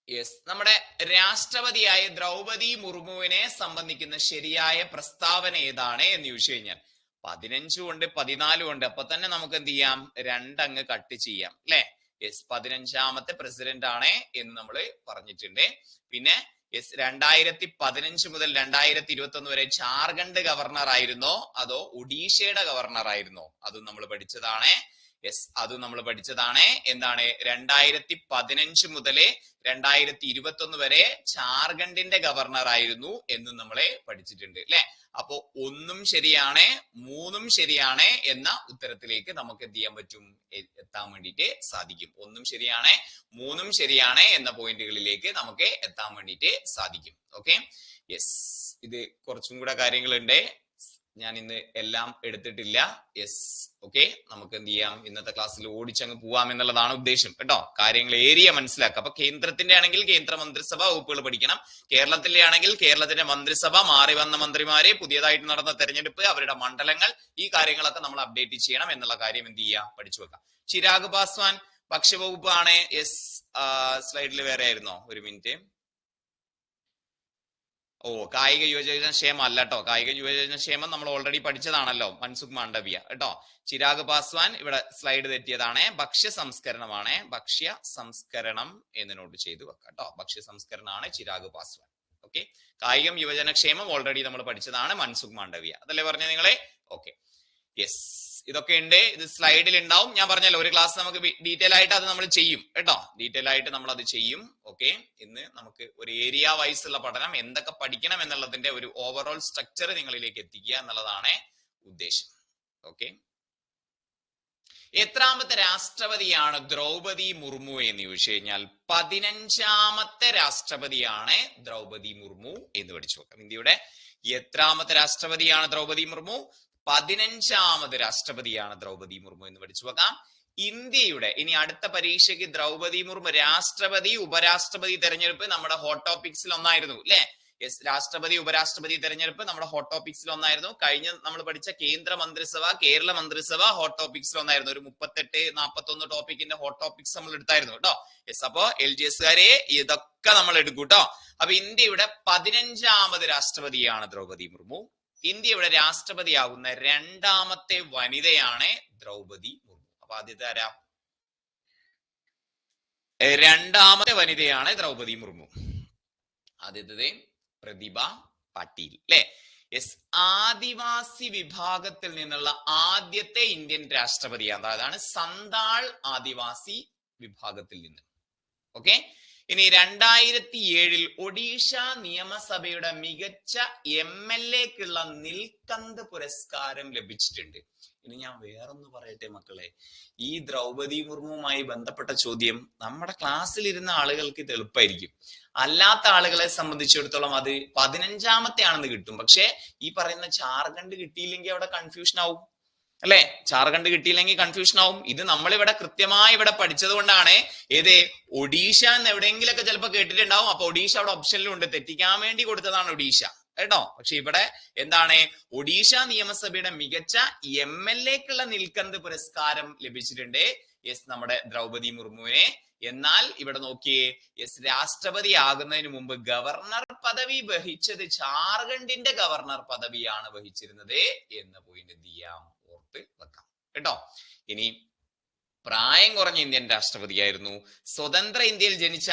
യെസ്, നമ്മുടെ രാഷ്ട്രപതിയായ ദ്രൗപദി മുർമുവിനെ സംബന്ധിക്കുന്ന ശരിയായ പ്രസ്താവന ഏതാണ് എന്ന് ചോദിച്ചു കഴിഞ്ഞാൽ 15 കൊണ്ട് 14 കൊണ്ട് അപ്പൊ തന്നെ നമുക്ക് എന്ത് ചെയ്യാം, രണ്ടങ്ങ് കട്ട് ചെയ്യാം അല്ലെ. യെസ്, 15ാമത്തെ പ്രസിഡന്റ് ആണ് എന്ന് നമ്മൾ പറഞ്ഞിട്ടുണ്ട്. പിന്നെ യെസ്, 2015 മുതൽ 2021 വരെ ജാർഖണ്ഡ് ഗവർണർ ആയിരുന്നോ അതോ ഒഡീഷയുടെ ഗവർണർ ആയിരുന്നോ, അതും നമ്മൾ പഠിച്ചതാണ്. യെസ്, അതും നമ്മൾ പഠിച്ചതാണ്. എന്താണ്, 2015 മുതൽ 2021 വരെ ജാർഖണ്ഡിന്റെ ഗവർണർ ആയിരുന്നു എന്ന് നമ്മളെ പഠിച്ചിട്ടുണ്ട് അല്ലെ. അപ്പോ 1 ശരിയാണ് 3 ശരിയാണ് എന്ന ഉത്തരത്തിലേക്ക് നമുക്ക് എന്ത് ചെയ്യാൻ പറ്റും, എത്താൻ വേണ്ടിയിട്ട് സാധിക്കും. 1 ശരിയാണ് 3 ശരിയാണ് എന്ന പോയിന്റുകളിലേക്ക് നമുക്ക് എത്താൻ വേണ്ടിയിട്ട് സാധിക്കും. ഓക്കെ, യെസ്, ഇത് കുറച്ചും കൂടെ കാര്യങ്ങളുണ്ട്. ഞാൻ ഇന്ന് എല്ലാം എടുത്തിട്ടില്ല. യെസ്, ഓക്കെ, നമുക്ക് എന്ത് ചെയ്യാം, ഇന്നത്തെ ക്ലാസ്സിൽ ഓടിച്ചങ്ങ് പോവാം എന്നുള്ളതാണ് ഉദ്ദേശം കേട്ടോ. കാര്യങ്ങൾ ഏരിയ മനസ്സിലാക്കുക. അപ്പൊ കേന്ദ്രത്തിന്റെ ആണെങ്കിൽ കേന്ദ്ര മന്ത്രിസഭ വകുപ്പുകൾ പഠിക്കണം. കേരളത്തിലെ ആണെങ്കിൽ കേരളത്തിന്റെ മന്ത്രിസഭ, മാറി വന്ന മന്ത്രിമാരെ, പുതിയതായിട്ട് നടന്ന തെരഞ്ഞെടുപ്പ്, അവരുടെ മണ്ഡലങ്ങൾ, ഈ കാര്യങ്ങളൊക്കെ നമ്മൾ അപ്ഡേറ്റ് ചെയ്യണം എന്നുള്ള കാര്യം എന്ത് ചെയ്യുക, പഠിച്ചു വെക്കാം. ചിരാഗ് പാസ്വാൻ ഭക്ഷ്യവകുപ്പ് ആണ്. യെസ്, സ്ലൈഡിൽ വേറെ ആയിരുന്നോ? ഒരു മിനിറ്റ്. കായിക യുവജന ക്ഷേമം അല്ല കേട്ടോ. കായിക യുവജന ക്ഷേമം നമ്മൾ ഓൾറെഡി പഠിച്ചതാണല്ലോ, മൻസുഖ് മാണ്ഡവ്യ കേട്ടോ. ചിരാഗ് പാസ്വാൻ ഇവിടെ സ്ലൈഡ് തെറ്റിയതാണ്. ഭക്ഷ്യ സംസ്കരണമാണ്. ഭക്ഷ്യ സംസ്കരണം എന്ന് നോട്ട് ചെയ്ത് വെക്കാം കേട്ടോ. ഭക്ഷ്യ സംസ്കരണമാണ് ചിരാഗ് പാസ്വാൻ. ഓക്കെ, കായികം യുവജന ക്ഷേമം ഓൾറെഡി നമ്മൾ പഠിച്ചതാണ്, മൻസുഖ് മാണ്ഡവ്യ. അതല്ലേ പറഞ്ഞ നിങ്ങളെ? ഓക്കെ, യെസ്, ഇതൊക്കെ ഉണ്ട്. ഇത് സ്ലൈഡിൽ ഉണ്ടാവും. ഞാൻ പറഞ്ഞല്ലോ, ഒരു ക്ലാസ് നമുക്ക് ഡീറ്റെയിൽ ആയിട്ട് അത് നമ്മൾ ചെയ്യും കേട്ടോ. ഡീറ്റെയിൽ ആയിട്ട് നമ്മൾ അത് ചെയ്യും. ഓക്കെ, ഇന്ന് നമുക്ക് ഒരു ഏരിയ വൈസ് ഉള്ള പഠനം, എന്തൊക്കെ പഠിക്കണം എന്നുള്ളതിന്റെ ഒരു ഓവറോൾ സ്ട്രക്ചർ നിങ്ങളിലേക്ക് എത്തിക്കുക എന്നുള്ളതാണ് ഉദ്ദേശം. ഓക്കെ, എത്രാമത്തെ രാഷ്ട്രപതിയാണ് ദ്രൗപദി മുർമു എന്ന് ചോദിച്ചു കഴിഞ്ഞാൽ 15ാമത്തെ രാഷ്ട്രപതിയാണ് ദ്രൗപദി മുർമു എന്ന് പഠിച്ചു നോക്കാം. ഇന്ത്യയുടെ എത്രാമത്തെ രാഷ്ട്രപതിയാണ് ദ്രൗപദി മുർമു? 15ാമത് രാഷ്ട്രപതിയാണ് ദ്രൗപദി മുർമു എന്ന് പഠിച്ചു വെക്കാം. ഇന്ത്യയുടെ ഇനി അടുത്ത പരീക്ഷയ്ക്ക് ദ്രൗപദി മുർമു രാഷ്ട്രപതി ഉപരാഷ്ട്രപതി തെരഞ്ഞെടുപ്പ് നമ്മുടെ ഹോട്ട് ടോപ്പിക്സിൽ ഒന്നായിരുന്നു അല്ലെ? യെസ്, രാഷ്ട്രപതി ഉപരാഷ്ട്രപതി തെരഞ്ഞെടുപ്പ് നമ്മുടെ ഹോട്ട് ടോപ്പിക്സിൽ ഒന്നായിരുന്നു. കഴിഞ്ഞ നമ്മൾ പഠിച്ച കേന്ദ്ര മന്ത്രിസഭ, കേരള മന്ത്രിസഭ ഹോട്ട് ടോപ്പിക്സിൽ ഒന്നായിരുന്നു. ഒരു 38-41 ടോപ്പിക്കിന്റെ ഹോട്ട് ടോപ്പിക്സ് നമ്മൾ എടുത്തായിരുന്നു കേട്ടോ. യെസ്, അപ്പോ LGSകാരെ ഇതൊക്കെ നമ്മൾ എടുക്കും കേട്ടോ. അപ്പൊ ഇന്ത്യയുടെ 15ാമത് രാഷ്ട്രപതിയാണ് ദ്രൗപദി മുർമു. ഇന്ത്യയുടെ രാഷ്ട്രപതിയാകുന്ന 2ാമത്തെ വനിതയാണ് ദ്രൗപദി മുർമു. അപ്പൊ ആദ്യത്തെ ആരാ? 2ാമത്തെ വനിതയാണ് ദ്രൗപദി മുർമു. ആദ്യത്തെ പ്രതിഭ പാട്ടീൽ അല്ലെ? യെസ്, ആദിവാസി വിഭാഗത്തിൽ നിന്നുള്ള ആദ്യത്തെ ഇന്ത്യൻ രാഷ്ട്രപതിയാണ്. അതാണ് സന്താൾ ആദിവാസി വിഭാഗത്തിൽ നിന്ന്. ഓക്കെ, ഇനി 2007 ഒഡീഷ നിയമസഭയുടെ മികച്ച MLAക്കുള്ള നിൽക്കന്ത് പുരസ്കാരം ലഭിച്ചിട്ടുണ്ട്. ഇനി ഞാൻ വേറൊന്ന് പറയട്ടെ മക്കളെ, ഈ ദ്രൗപദി മുർമുവുമായി ബന്ധപ്പെട്ട ചോദ്യം നമ്മുടെ ക്ലാസ്സിൽ ഇരുന്ന ആളുകൾക്ക് ഇത് എളുപ്പമായിരിക്കും. അല്ലാത്ത ആളുകളെ സംബന്ധിച്ചിടത്തോളം അത് 15ാമത്തെ ആണെന്ന് കിട്ടും. പക്ഷെ ഈ പറയുന്ന ജാർഖണ്ഡ് കിട്ടിയില്ലെങ്കിൽ അവിടെ കൺഫ്യൂഷൻ ആവും അല്ലെ? ജാർഖണ്ഡ് കിട്ടിയില്ലെങ്കിൽ കൺഫ്യൂഷൻ ആവും. ഇത് നമ്മളിവിടെ കൃത്യമായി ഇവിടെ പഠിച്ചത് കൊണ്ടാണ്. ഏത് ഒഡീഷ എന്ന് എവിടെയെങ്കിലൊക്കെ ചിലപ്പോൾ കേട്ടിട്ടുണ്ടാവും. അപ്പൊ ഒഡീഷ അവിടെ ഓപ്ഷനിലും ഉണ്ട്, തെറ്റിക്കാൻ വേണ്ടി കൊടുത്തതാണ് ഒഡീഷ കേട്ടോ. പക്ഷെ ഇവിടെ എന്താണ്? ഒഡീഷ നിയമസഭയുടെ മികച്ച MLAക്കുള്ള നിൽക്കന്ത് പുരസ്കാരം ലഭിച്ചിട്ടുണ്ട്. യെസ്, നമ്മുടെ ദ്രൗപദി മുർമുവിനെ. എന്നാൽ ഇവിടെ നോക്കിയേ, യെസ്, രാഷ്ട്രപതി ആകുന്നതിന് മുമ്പ് ഗവർണർ പദവി വഹിച്ചത് ജാർഖണ്ഡിന്റെ ഗവർണർ പദവിയാണ് വഹിച്ചിരുന്നത് എന്ന പോയിന്റ് എന്ത് ചെയ്യാം, ഓർത്ത് വെക്കാം കേട്ടോ. ഇനി പ്രായം കുറഞ്ഞ ഇന്ത്യൻ രാഷ്ട്രപതിയായിരുന്നു. സ്വതന്ത്ര ഇന്ത്യയിൽ ജനിച്ച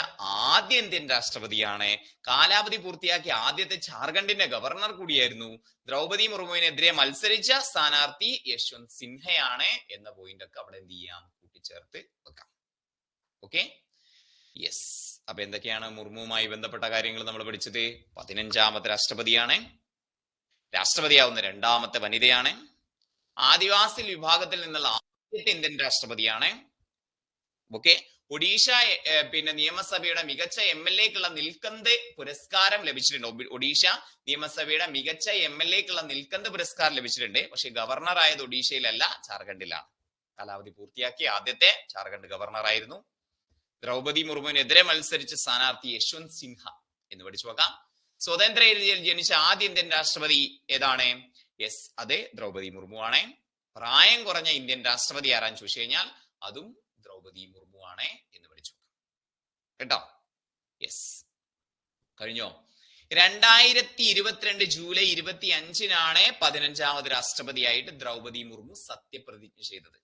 ആദ്യ ഇന്ത്യൻ രാഷ്ട്രപതിയാണ്. കാലാവധി പൂർത്തിയാക്കിയ ആദ്യത്തെ ജാർഖണ്ഡിന്റെ ഗവർണർ കൂടിയായിരുന്നു. ദ്രൗപദി മുർമുവിനെതിരെ മത്സരിച്ച സ്ഥാനാർത്ഥി യശ്വന്ത് സിൻഹയാണ് എന്ന പോയിന്റ് ഒക്കെ അവിടെ എന്ത് ചെയ്യാം, കൂട്ടിച്ചേർത്ത് വെക്കാം. Okay, yes. അപ്പൊ എന്തൊക്കെയാണ് മുർമുവുമായി ബന്ധപ്പെട്ട കാര്യങ്ങൾ നമ്മൾ പഠിച്ചത്? 15ാമത്തെ രാഷ്ട്രപതിയാണ്. രാഷ്ട്രപതിയാവുന്ന 2ാമത്തെ വനിതയാണ്. ആദിവാസി വിഭാഗത്തിൽ നിന്നുള്ള ആദ്യത്തെ ഇന്ത്യൻ രാഷ്ട്രപതിയാണ്. ഓക്കെ, ഒഡീഷ നിയമസഭയുടെ മികച്ച MLAക്കുള്ള നിൽക്കന്ത് പുരസ്കാരം ലഭിച്ചിട്ടുണ്ട്. ഒഡീഷ നിയമസഭയുടെ മികച്ച MLAക്കുള്ള നിൽക്കന്ത് പുരസ്കാരം ലഭിച്ചിട്ടുണ്ട്. പക്ഷെ ഗവർണർ ആയത് ഒഡീഷയിലല്ല, ജാർഖണ്ഡിലാണ്. കാലാവധി പൂർത്തിയാക്കിയ ആദ്യത്തെ ജാർഖണ്ഡ് ഗവർണർ ആയിരുന്നു. ദ്രൗപദി മുർമുവിനെതിരെ മത്സരിച്ച സ്ഥാനാർത്ഥി യശ്വന്ത് സിൻഹ എന്ന് പഠിച്ചു വെക്കാം. സ്വതന്ത്ര ഇന്ത്യയിൽ ജനിച്ച ആദ്യ ഇന്ത്യൻ രാഷ്ട്രപതി ഏതാണ്? യെസ്, അതെ, ദ്രൗപദി മുർമു ആണ്. പ്രായം കുറഞ്ഞ ഇന്ത്യൻ രാഷ്ട്രപതി ആരാന്ന് ചോദിച്ചു കഴിഞ്ഞാൽ അതും ദ്രൗപദി മുർമു ആണ് എന്ന് പഠിച്ചു കേട്ടോ. യെസ്, കഴിഞ്ഞോ? 2022 ജൂലൈ 25-നാണ് 15ാമത് രാഷ്ട്രപതിയായിട്ട് ദ്രൗപദി മുർമു സത്യപ്രതിജ്ഞ ചെയ്തത്.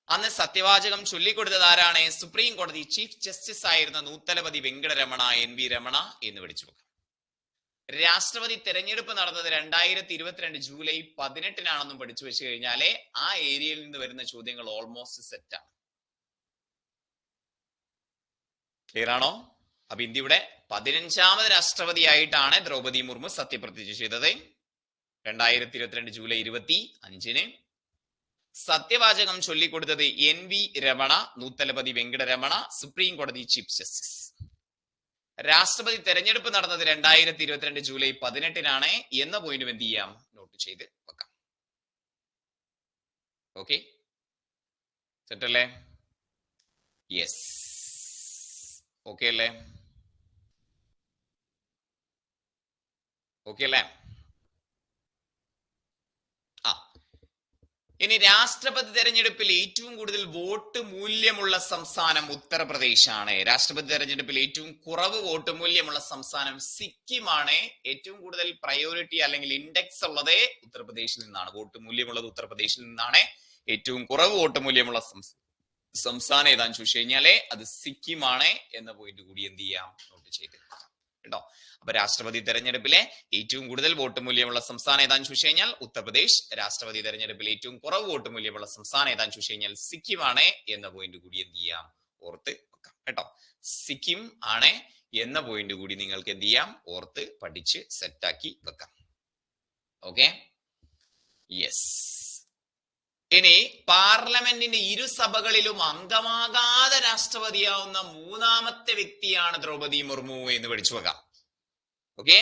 അന്ന് സത്യവാചകം ചൊല്ലിക്കൊടുത്തത് ആരാണ്? സുപ്രീം കോടതി ചീഫ് ജസ്റ്റിസ് ആയിരുന്ന നൂത്തലപതി വെങ്കടരമണ NV രമണ എന്ന് പഠിച്ചു വെക്കാം. രാഷ്ട്രപതി തെരഞ്ഞെടുപ്പ് നടന്നത് 2022 ജൂലൈ 18-നാണെന്നും പഠിച്ചു വെച്ച് കഴിഞ്ഞാലേ ആ ഏരിയയിൽ നിന്ന് വരുന്ന ചോദ്യങ്ങൾ ഓൾമോസ്റ്റ് സെറ്റ് ആണ്. ക്ലിയർ ആണോ? അപ്പൊ ഇന്ത്യയുടെ 15ാമത് രാഷ്ട്രപതിയായിട്ടാണ് ദ്രൗപദി മുർമു സത്യപ്രതിജ്ഞ ചെയ്തത് 2022 ജൂലൈ 25-ന്. സത്യവാചകം ചൊല്ലിക്കൊടുത്തത് NV രമണ, നൂത്തലപതി വെങ്കടരമണ, സുപ്രീം കോടതി ചീഫ് ജസ്റ്റിസ്. രാഷ്ട്രപതി തെരഞ്ഞെടുപ്പ് നടന്നത് 2022 ജൂലൈ 18 എന്ന പോയിന്റും എന്ത് ചെയ്യാം, നോട്ട് ചെയ്ത് വെക്കാം. ഓക്കെ, സെറ്റ് അല്ലേ? യെസ്, ഓക്കെ അല്ലേ? ഓക്കെ അല്ലേ? ഇനി രാഷ്ട്രപതി തെരഞ്ഞെടുപ്പിൽ ഏറ്റവും കൂടുതൽ വോട്ട് മൂല്യമുള്ള സംസ്ഥാനം ഉത്തർപ്രദേശാണ്. രാഷ്ട്രപതി തെരഞ്ഞെടുപ്പിൽ ഏറ്റവും കുറവ് വോട്ട് മൂല്യമുള്ള സംസ്ഥാനം സിക്കിമാണ്. ഏറ്റവും കൂടുതൽ പ്രയോറിറ്റി അല്ലെങ്കിൽ ഇൻഡെക്സ് ഉള്ളത് ഉത്തർപ്രദേശിൽ നിന്നാണ്. വോട്ട് മൂല്യമുള്ളത് ഉത്തർപ്രദേശിൽ നിന്നാണ്. ഏറ്റവും കുറവ് വോട്ട് മൂല്യമുള്ള സംസ്ഥാനം ഏതാന്ന് ചോദിച്ചു കഴിഞ്ഞാല് അത് സിക്കിമാണ് എന്ന പോയിന്റ് കൂടി എന്ത് ചെയ്യാം, നോട്ട് ചെയ്ത് കേട്ടോ. അപ്പൊ രാഷ്ട്രപതി തെരഞ്ഞെടുപ്പിലെ ഏറ്റവും കൂടുതൽ വോട്ട് മൂല്യമുള്ള സംസ്ഥാനം ഏതാന്ന് ചോദിച്ചു കഴിഞ്ഞാൽ ഉത്തർപ്രദേശ്. രാഷ്ട്രപതി തെരഞ്ഞെടുപ്പിൽ ഏറ്റവും കുറവ് വോട്ട് മൂല്യമുള്ള സംസ്ഥാനം ഏതാന്ന് ചോദിച്ചു കഴിഞ്ഞാൽ സിക്കിമാണ് എന്ന പോയിന്റ് കൂടി എന്ത് ചെയ്യാം, ഓർത്ത് വെക്കാം കേട്ടോ. സിക്കിം ആണ് എന്ന പോയിന്റ് കൂടി നിങ്ങൾക്ക് എന്ത് ചെയ്യാം, ഓർത്ത് പഠിച്ച് സെറ്റാക്കി വെക്കാം. Okay, yes. ഇനി പാർലമെന്റിന്റെ ഇരുസഭകളിലും അംഗമാകാതെ രാഷ്ട്രപതിയാവുന്ന മൂന്നാമത്തെ വ്യക്തിയാണ് ദ്രൗപദി മുർമു എന്ന് പഠിച്ചു വെക്കാം. Okay,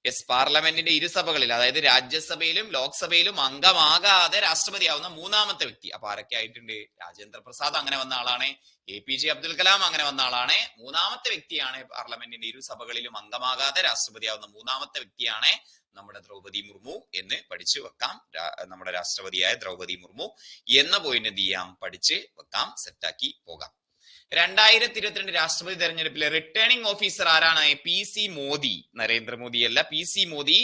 yes. പാർലമെന്റിന്റെ ഇരുസഭകളിൽ, അതായത് രാജ്യസഭയിലും ലോക്സഭയിലും അംഗമാകാതെ രാഷ്ട്രപതിയാവുന്ന മൂന്നാമത്തെ വ്യക്തി. അപ്പൊ ആരൊക്കെ ആയിട്ടുണ്ട്? രാജേന്ദ്ര പ്രസാദ് അങ്ങനെ വന്ന ആളാണ്. APJ അബ്ദുൽ കലാം അങ്ങനെ വന്ന ആളാണ്. മൂന്നാമത്തെ വ്യക്തിയാണ് പാർലമെന്റിന്റെ ഇരുസഭകളിലും അംഗമാകാതെ രാഷ്ട്രപതിയാവുന്ന മൂന്നാമത്തെ വ്യക്തിയാണ് നമ്മുടെ ദ്രൗപദി മുർമു എന്ന് പഠിച്ചു വെക്കാം. നമ്മുടെ രാഷ്ട്രപതിയായ ദ്രൗപദി മുർമു എന്ന പോയിന്റ് എന്ത് ചെയ്യാം, പഠിച്ച് വെക്കാം, സെറ്റാക്കി പോകാം. 2022 രാഷ്ട്രപതി തെരഞ്ഞെടുപ്പിലെ റിട്ടേണിംഗ് ഓഫീസർ ആരാണ്? PC മോദി. നരേന്ദ്രമോദി അല്ല, PC മോദി.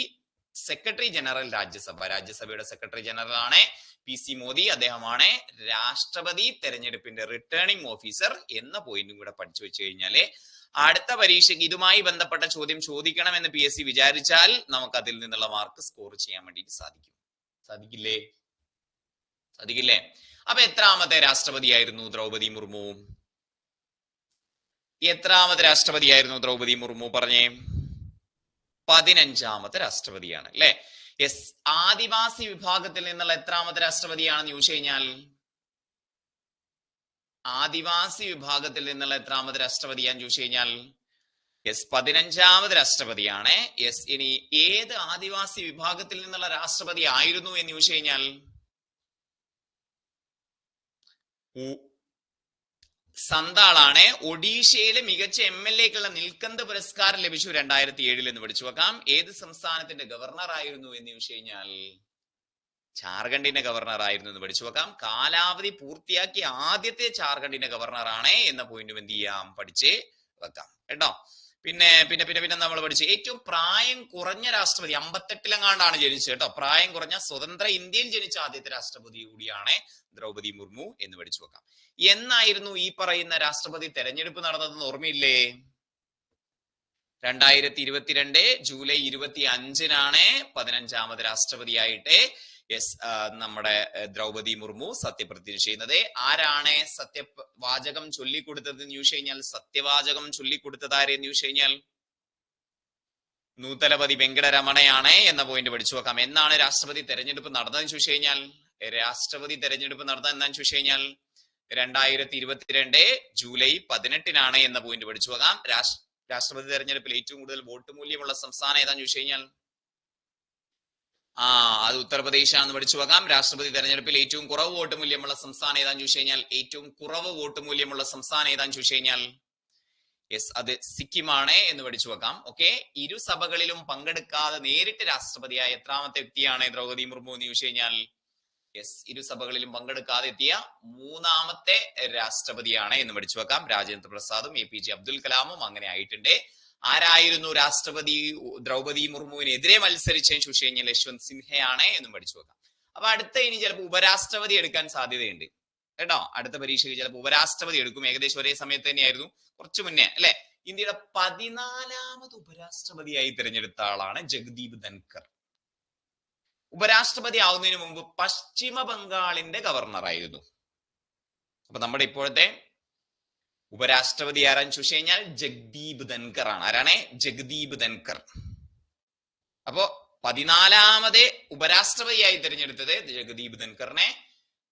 സെക്രട്ടറി ജനറൽ രാജ്യസഭയുടെ സെക്രട്ടറി ജനറൽ ആണ് PC മോദി. അദ്ദേഹമാണ് രാഷ്ട്രപതി തെരഞ്ഞെടുപ്പിന്റെ റിട്ടേണിംഗ് ഓഫീസർ എന്ന പോയിന്റും കൂടെ പഠിച്ചു വെച്ച് കഴിഞ്ഞാല് അടുത്ത പരീക്ഷയ്ക്ക് ഇതുമായി ബന്ധപ്പെട്ട ചോദ്യം ചോദിക്കണം എന്ന് PSC വിചാരിച്ചാൽ നമുക്ക് അതിൽ നിന്നുള്ള മാർക്ക് സ്കോർ ചെയ്യാൻ വേണ്ടിയിട്ട് സാധിക്കില്ലേ? അപ്പൊ എത്രാമത്തെ രാഷ്ട്രപതിയായിരുന്നു ദ്രൗപദി മുർമു? എത്രാമത്തെ രാഷ്ട്രപതിയായിരുന്നു ദ്രൗപദി മുർമു? പറഞ്ഞേ. 15ാമത്തെ രാഷ്ട്രപതിയാണ് അല്ലെ? യെസ്. ആദിവാസി വിഭാഗത്തിൽ നിന്നുള്ള എത്രാമത്തെ രാഷ്ട്രപതിയാണെന്ന് ചോദിച്ചു കഴിഞ്ഞാൽ ആദിവാസി വിഭാഗത്തിൽ നിന്നുള്ള എത്രാമത്തെ രാഷ്ട്രപതിയാന്ന് ചോദിച്ചു കഴിഞ്ഞാൽ യെസ്, 15ാമത് രാഷ്ട്രപതിയാണ്. യെസ്. ഇനി ഏത് ആദിവാസി വിഭാഗത്തിൽ നിന്നുള്ള രാഷ്ട്രപതി ആയിരുന്നു എന്ന് ചോദിച്ചു കഴിഞ്ഞാൽ സന്താളാണ്. ഒഡീഷയിലെ മികച്ച MLAക്കുള്ള നിൽക്കന്ത് പുരസ്കാരം ലഭിച്ചു 2007 എന്ന് പഠിച്ചു വെക്കാം. ഏത് സംസ്ഥാനത്തിന്റെ ഗവർണർ ആയിരുന്നു എന്ന് ചോദിച്ചു കഴിഞ്ഞാൽ ജാർഖണ്ഡിന്റെ ഗവർണർ ആയിരുന്നു എന്ന് പഠിച്ചു വെക്കാം. കാലാവധി പൂർത്തിയാക്കിയ ആദ്യത്തെ ജാർഖണ്ഡിന്റെ ഗവർണറാണ് എന്ന പോയിന്റും എന്ത് ചെയ്യാം, പഠിച്ച് വെക്കാം കേട്ടോ. പിന്നെ നമ്മൾ പഠിച്ചു ഏറ്റവും പ്രായം കുറഞ്ഞ രാഷ്ട്രപതി 58-ലെങ്ങാണ്ടാണ് ജനിച്ചത് കേട്ടോ. പ്രായം കുറഞ്ഞ സ്വതന്ത്ര ഇന്ത്യയിൽ ജനിച്ച ആദ്യത്തെ രാഷ്ട്രപതി കൂടിയാണ് ദ്രൗപദി മുർമു എന്ന് പഠിച്ചു വെക്കാം. എന്നായിരുന്നു ഈ പറയുന്ന രാഷ്ട്രപതി തെരഞ്ഞെടുപ്പ് നടന്നതെന്ന് ഓർമ്മയില്ലേ? 2022 ജൂലൈ 25-നാണ് 15ാമത് രാഷ്ട്രപതിയായിട്ട് നമ്മുടെ ദ്രൗപദി മുർമു സത്യപ്രതിജ്ഞ ചെയ്യുന്നത്. ആരാണ് സത്യവാചകം ചൊല്ലിക്കൊടുത്തത് എന്ന് ചോദിച്ചു കഴിഞ്ഞാൽ സത്യവാചകം ചൊല്ലിക്കൊടുത്തത് ആരെന്ന് ചോദിച്ചു കഴിഞ്ഞാൽ നൂതലപതി വെങ്കടരമണയാണ് എന്ന പോയിന്റ് പഠിച്ചു വെക്കാം. എന്നാണ് രാഷ്ട്രപതി തെരഞ്ഞെടുപ്പ് നടന്നതെന്ന് ചോദിച്ചു കഴിഞ്ഞാൽ രാഷ്ട്രപതി തെരഞ്ഞെടുപ്പ് നടന്നത് എന്താന്ന് ചോദിച്ചു കഴിഞ്ഞാൽ 2022 ജൂലൈ 18-നാണ് എന്ന പോയിന്റ് പഠിച്ചു വെക്കാം. രാഷ്ട്രപതി തെരഞ്ഞെടുപ്പിൽ ഏറ്റവും കൂടുതൽ വോട്ട് മൂല്യമുള്ള സംസ്ഥാനം ഏതാന്ന് ചോദിച്ചു കഴിഞ്ഞാൽ അത് ഉത്തർപ്രദേശാണെന്ന് പഠിച്ചു വെക്കാം. രാഷ്ട്രപതി തെരഞ്ഞെടുപ്പിൽ ഏറ്റവും കുറവ് വോട്ട് മൂല്യമുള്ള സംസ്ഥാനം ഏതാന്ന് ചോദിച്ചു കഴിഞ്ഞാൽ ഏറ്റവും കുറവ് വോട്ട് മൂല്യമുള്ള സംസ്ഥാനം ഏതാന്ന് ചോദിച്ചു കഴിഞ്ഞാൽ യെസ്, അത് സിക്കിമാണ് എന്ന് പഠിച്ചു വെക്കാം. ഓക്കെ, ഇരുസഭകളിലും പങ്കെടുക്കാതെ നേരിട്ട് രാഷ്ട്രപതിയായ എത്രാമത്തെ വ്യക്തിയാണ് ദ്രൗപദി മുർമു എന്ന് ചോദിച്ചു കഴിഞ്ഞാൽ യെസ്, ഇരുസഭകളിലും പങ്കെടുക്കാതെ എത്തിയ മൂന്നാമത്തെ രാഷ്ട്രപതിയാണ് എന്ന് പഠിച്ചു വെക്കാം. രാജേന്ദ്ര പ്രസാദും APJ അബ്ദുൽ കലാമും അങ്ങനെ ആയിട്ടുണ്ട്. ആരായിരുന്നു രാഷ്ട്രപതി ദ്രൗപദി മുർമുവിനെതിരെ മത്സരിച്ചതെന്ന് ചോദിച്ചു കഴിഞ്ഞാൽ യശ്വന്ത് സിൻഹയാണ് എന്നും പഠിച്ചു വെക്കാം. അപ്പൊ അടുത്ത ഇനി ചിലപ്പോൾ ഉപരാഷ്ട്രപതി എടുക്കാൻ സാധ്യതയുണ്ട് കേട്ടോ. അടുത്ത പരീക്ഷയ്ക്ക് ചിലപ്പോൾ ഉപരാഷ്ട്രപതി എടുക്കും. ഏകദേശം ഒരേ സമയത്ത് തന്നെയായിരുന്നു, കുറച്ചു മുന്നേ അല്ലെ. ഇന്ത്യയുടെ 14ാമത് ഉപരാഷ്ട്രപതിയായി തിരഞ്ഞെടുത്ത ആളാണ് ജഗദീപ് ധൻകർ. ഉപരാഷ്ട്രപതി ആവുന്നതിന് മുമ്പ് പശ്ചിമ ബംഗാളിന്റെ ഗവർണറായിരുന്നു. അപ്പൊ നമ്മുടെ ഇപ്പോഴത്തെ ഉപരാഷ്ട്രപതി ആരാന്ന് ചോദിച്ചു കഴിഞ്ഞാൽ ജഗദീപ് ധൻകർ ആണ്. ആരാണ്? ജഗദീപ് ധൻകർ. അപ്പോ 14ാമത് ഉപരാഷ്ട്രപതിയായി തിരഞ്ഞെടുത്തത് ജഗദീപ് ധൻകറിനെ.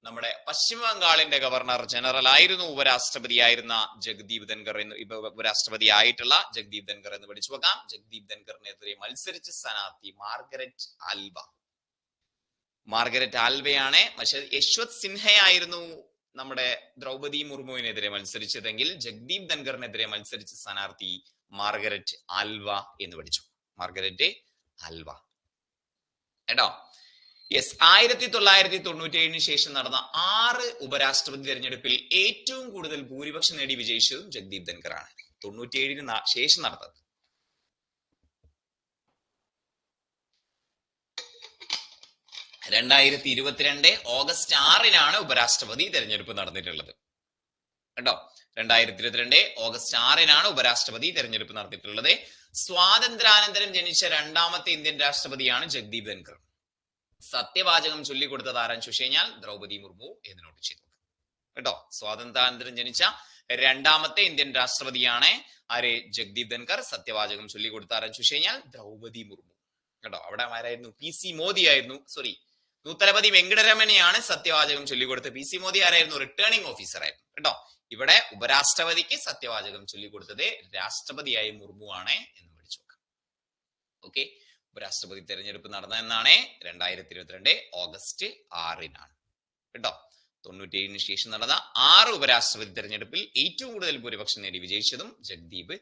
നമ്മുടെ പശ്ചിമ ബംഗാളിന്റെ ഗവർണർ ജനറൽ ആയിരുന്നു ഉപരാഷ്ട്രപതിയായിരുന്ന ജഗ്ദീപ് ധൻഖർ എന്ന് ഉപരാഷ്ട്രപതി ആയിട്ടുള്ള ജഗ്ദീപ് ധൻഖർ എന്ന് പഠിച്ചു വെക്കാം. ജഗ്ദീപ് ധൻഖറിനെതിരെ മത്സരിച്ച സ്ഥാനാർത്ഥി മാർഗരറ്റ് ആൽവ. മാർഗരറ്റ് ആൽവയാണ്. പക്ഷെ യശ്വന്ത് സിൻഹയായിരുന്നു നമ്മുടെ ദ്രൗപദി മുർമുവിനെതിരെ മത്സരിച്ചതെങ്കിൽ ജഗ്ദീപ് ധൻഖറിനെതിരെ മത്സരിച്ച സ്ഥാനാർത്ഥി മാർഗരറ്റ് ആൽവ എന്ന് പഠിച്ചു. മാർഗരറ്റ് ആൽവ കേട്ടോ. യെസ്, 1997 ശേഷം നടന്ന 6 ഉപരാഷ്ട്രപതി തെരഞ്ഞെടുപ്പിൽ ഏറ്റവും കൂടുതൽ ഭൂരിപക്ഷം നേടി വിജയിച്ചതും ജഗ്ദീപ് ധൻഖറാണ്. 97 ശേഷം നടന്നത്. 2022 ഓഗസ്റ്റ് 6 ഉപരാഷ്ട്രപതി തെരഞ്ഞെടുപ്പ് നടന്നിട്ടുള്ളത് കേട്ടോ. 2022 ഓഗസ്റ്റ് 6 ഉപരാഷ്ട്രപതി തെരഞ്ഞെടുപ്പ് നടന്നിട്ടുള്ളത്. സ്വാതന്ത്ര്യാനന്തരം ജനിച്ച രണ്ടാമത്തെ ഇന്ത്യൻ രാഷ്ട്രപതിയാണ് ജഗ്ദീപ് ധൻഖർ. സത്യവാചകം ചൊല്ലിക്കൊടുത്തത് ആരാന്ന് ചോദിച്ചു കഴിഞ്ഞാൽ ദ്രൗപദി മുർമു എന്ന് നോട്ട് ചെയ്തു കേട്ടോ. സ്വാതന്ത്ര്യാനന്തരം ജനിച്ച രണ്ടാമത്തെ ഇന്ത്യൻ രാഷ്ട്രപതിയാണ് ആര്? ജഗ്ദീപ് ധൻഖർ. സത്യവാചകം ചൊല്ലിക്കൊടുത്ത ആരാന്ന് ചോദിച്ചു കഴിഞ്ഞാൽ ദ്രൗപദി മുർമു കേട്ടോ. അവിടെ ആരായിരുന്നു? PC മോദി ആയിരുന്നു. സോറി, നൂത്തലപതി വെങ്കടരമണിയാണ് സത്യവാചകം ചൊല്ലിക്കൊടുത്തത്. PC മോദി ആരായിരുന്നു? റിട്ടേണിംഗ് ഓഫീസർ ആയിരുന്നു കേട്ടോ. ഇവിടെ ഉപരാഷ്ട്രപതിക്ക് സത്യവാചകം ചൊല്ലിക്കൊടുത്തത് രാഷ്ട്രപതിയായ മുർമു ആണ് എന്ന് പഠിച്ചു നോക്കാം. ഓക്കെ, ഉപരാഷ്ട്രപതി തെരഞ്ഞെടുപ്പ് നടന്ന എന്നാണ് 2022 ഓഗസ്റ്റ് 6 കേട്ടോ. 97 ശേഷം നടന്ന 6 ഉപരാഷ്ട്രപതി തെരഞ്ഞെടുപ്പിൽ ഏറ്റവും കൂടുതൽ ഭൂരിപക്ഷം നേടി വിജയിച്ചതും ജഗ്ദീപ്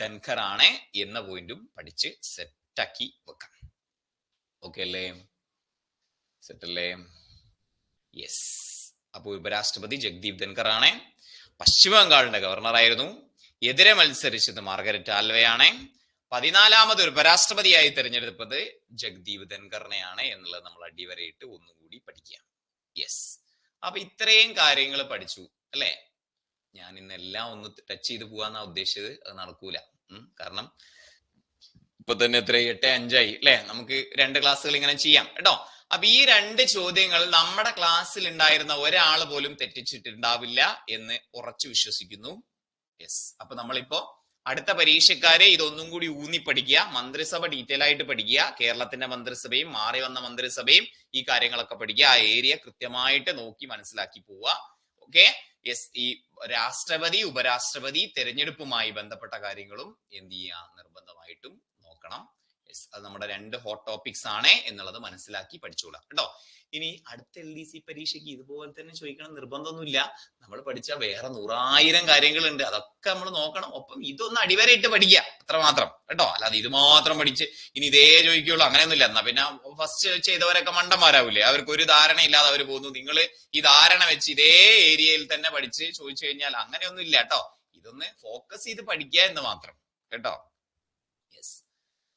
ധൻഖർ ആണ് എന്ന പോയിന്റും പഠിച്ച് സെറ്റാക്കി വെക്കാം. ഓക്കെ അല്ലേ? സെറ്റല്ലേ? യെസ്. അപ്പൊ ഉപരാഷ്ട്രപതി ജഗ്ദീപ് ധൻഖർ ആണ്. പശ്ചിമ ബംഗാളിന്റെ ഗവർണർ ആയിരുന്നു. എതിരെ മത്സരിച്ചത് മാർഗരറ്റ് ആൽവയാണ്. 14ാമത് ഉപരാഷ്ട്രപതിയായി തെരഞ്ഞെടുത്തത് ജഗ്ദീപ് ധൻഖറിനെയാണ് എന്നുള്ളത് നമ്മൾ അടിവരയിട്ട് ഒന്നുകൂടി പഠിക്കാം. യെസ്. അപ്പൊ ഇത്രയും കാര്യങ്ങൾ പഠിച്ചു അല്ലെ. ഞാൻ ഇന്നെല്ലാം ഒന്ന് ടച്ച് ചെയ്ത് പോവാന്നാ ഉദ്ദേശിച്ചത്. അത് നടക്കൂല. കാരണം ഇപ്പൊ തന്നെ എത്ര 8:05 അല്ലെ. നമുക്ക് 2 ക്ലാസ്സുകൾ ഇങ്ങനെ ചെയ്യാം കേട്ടോ. അപ്പൊ ഈ 2 ചോദ്യങ്ങൾ നമ്മുടെ ക്ലാസ്സിൽ ഉണ്ടായിരുന്ന ഒരാൾ പോലും തെറ്റിച്ചിട്ടുണ്ടാവില്ല എന്ന് ഉറച്ചു വിശ്വസിക്കുന്നു. യെസ്. അപ്പൊ നമ്മളിപ്പോ അടുത്ത പരീക്ഷക്കാരെ ഇതൊന്നും കൂടി ഊന്നി പഠിക്കുക. മന്ത്രിസഭ ഡീറ്റെയിൽ ആയിട്ട് പഠിക്കുക. കേരളത്തിന്റെ മന്ത്രിസഭയും മാറി വന്ന മന്ത്രിസഭയും ഈ കാര്യങ്ങളൊക്കെ പഠിക്കുക. ആ ഏരിയ കൃത്യമായിട്ട് നോക്കി മനസ്സിലാക്കി പോവുക. ഓക്കെ. യെസ്. ഈ രാഷ്ട്രപതി ഉപരാഷ്ട്രപതി തെരഞ്ഞെടുപ്പുമായി ബന്ധപ്പെട്ട കാര്യങ്ങളും എന്ത് ചെയ്യുക? നിർബന്ധമായിട്ടും നോക്കണം. യെസ്. അത് നമ്മുടെ 2 ഹോട്ട് ടോപ്പിക്സ് ആണ് എന്നുള്ളത് മനസ്സിലാക്കി പഠിച്ചോളാം കേട്ടോ. ഇനി അടുത്ത LDC പരീക്ഷയ്ക്ക് ഇതുപോലെ തന്നെ ചോദിക്കണം നിർബന്ധമൊന്നുമില്ല. നമ്മൾ പഠിച്ച വേറെ 100,000 കാര്യങ്ങളുണ്ട്. അതൊക്കെ നമ്മൾ നോക്കണം. ഒപ്പം ഇതൊന്ന് അടിവരയിട്ട് പഠിക്കുക, അത്ര മാത്രം കേട്ടോ. അല്ലാതെ ഇത് മാത്രം പഠിച്ച് ഇനി ഇതേ ചോദിക്കുള്ളൂ അങ്ങനെയൊന്നുമില്ല. എന്നാ പിന്നെ ഫസ്റ്റ് ചെയ്തവരൊക്കെ മണ്ടന്മാരാവില്ലേ? അവർക്ക് ഒരു ധാരണ ഇല്ലാതെ അവർ പോകുന്നു. നിങ്ങൾ ഈ ധാരണ വെച്ച് ഇതേ ഏരിയയിൽ തന്നെ പഠിച്ച് ചോദിച്ചു കഴിഞ്ഞാൽ അങ്ങനെയൊന്നും ഇല്ല കേട്ടോ. ഇതൊന്ന് ഫോക്കസ് ചെയ്ത് പഠിക്കുക എന്ന് മാത്രം കേട്ടോ. യെസ്.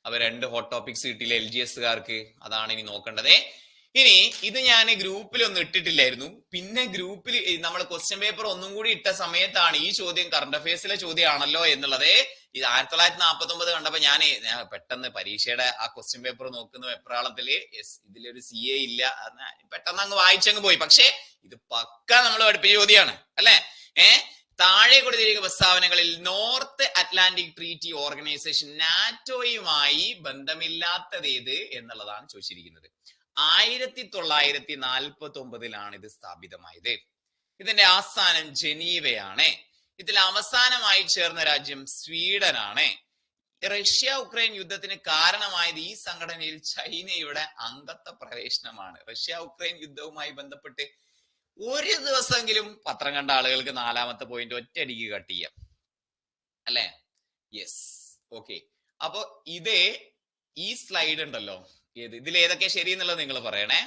അപ്പൊ 2 ഹോട്ട് ടോപ്പിക്സ് കിട്ടിയില്ല LGSകാർക്ക്. അതാണ് ഇനി നോക്കേണ്ടത്. ഇനി ഇത് ഞാൻ ഗ്രൂപ്പിൽ ഒന്നും ഇട്ടിട്ടില്ലായിരുന്നു. പിന്നെ ഗ്രൂപ്പിൽ നമ്മൾ ക്വസ്റ്റ്യൻ പേപ്പർ ഒന്നും കൂടി ഇട്ട സമയത്താണ് ഈ ചോദ്യം കറണ്ട് അഫയേഴ്സിലെ ചോദ്യമാണല്ലോ എന്നുള്ളത്. ഇത് 1949 കണ്ടപ്പോ ഞാൻ പെട്ടെന്ന് പരീക്ഷയുടെ ആ ക്വസ്റ്റ്യൻ പേപ്പർ നോക്കുന്ന വെപ്രാളത്തില് ഇതിലൊരു CA ഇല്ല, പെട്ടെന്ന് അങ്ങ് വായിച്ചങ്ങ് പോയി. പക്ഷെ ഇത് പക്ക നമ്മൾ പഠിപ്പിച്ച ചോദ്യമാണ് അല്ലെ. താഴെ കൊടുത്തിരിക്കുന്ന പ്രസ്താവനകളിൽ നോർത്ത് അറ്റ്ലാന്റിക് ട്രീറ്റി ഓർഗനൈസേഷൻ നാറ്റോയുമായി ബന്ധമില്ലാത്തതേത് എന്നുള്ളതാണ് ചോദിച്ചിരിക്കുന്നത്. 1949 ഇത് സ്ഥാപിതമായത്. ഇതിന്റെ ആസ്ഥാനം ജനീവയാണ്. ഇതിൽ അവസാനമായി ചേർന്ന രാജ്യം സ്വീഡനാണ്. റഷ്യ ഉക്രൈൻ യുദ്ധത്തിന് കാരണമായത് ഈ സംഘടനയിൽ ചൈനയുടെ അംഗത്വ പ്രവേശനമാണ്. റഷ്യ ഉക്രൈൻ യുദ്ധവുമായി ബന്ധപ്പെട്ട് ഒരു ദിവസമെങ്കിലും പത്രം കണ്ട ആളുകൾക്ക് 4ാമത്തെ പോയിന്റ് ഒറ്റയടിക്ക് കട്ട് ചെയ്യാം അല്ലെ. യെസ്. ഓക്കെ. അപ്പൊ ഈ സ്ലൈഡ് ഉണ്ടല്ലോ, ഇതിൽ ഏതൊക്കെ ശരി എന്നുള്ളത് നിങ്ങൾ പറയണേ.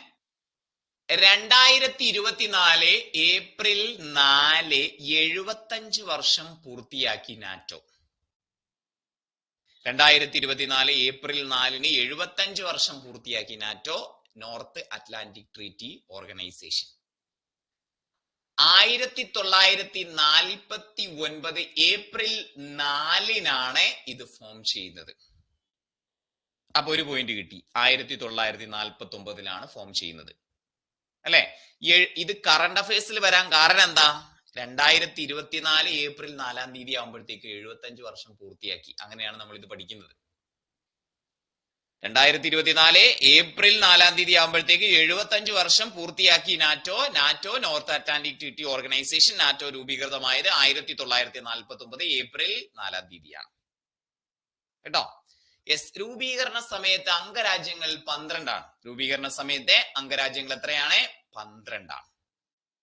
2024 ഏപ്രിൽ 4 75 വർഷം പൂർത്തിയാക്കി നാറ്റോ. 2024 ഏപ്രിൽ 4 75 വർഷം പൂർത്തിയാക്കി NATO, north Atlantic treaty organisation. 1949 April 4 ഇത് ഫോം ചെയ്യുന്നത്. അപ്പൊ ഒരു പോയിന്റ് കിട്ടി. 1949 ഫോം ചെയ്യുന്നത് അല്ലെ. ഇത് കറണ്ട് അഫയേഴ്സിൽ വരാൻ കാരണം എന്താ? 2024 ഏപ്രിൽ 4 ആകുമ്പോഴത്തേക്ക് 75 വർഷം പൂർത്തിയാക്കി. അങ്ങനെയാണ് നമ്മൾ ഇത് പഠിക്കുന്നത്. 2024 ഏപ്രിൽ 4 ആകുമ്പോഴത്തേക്ക് 75 വർഷം പൂർത്തിയാക്കി NATO north Atlantic treaty organisation NATO രൂപീകൃതമായത് 1949 ഏപ്രിൽ 4 കേട്ടോ. രൂപീകരണ സമയത്ത് അംഗരാജ്യങ്ങൾ 12 ആണ്. രൂപീകരണ സമയത്തെ അംഗരാജ്യങ്ങൾ എത്രയാണ്? 12 ആണ്.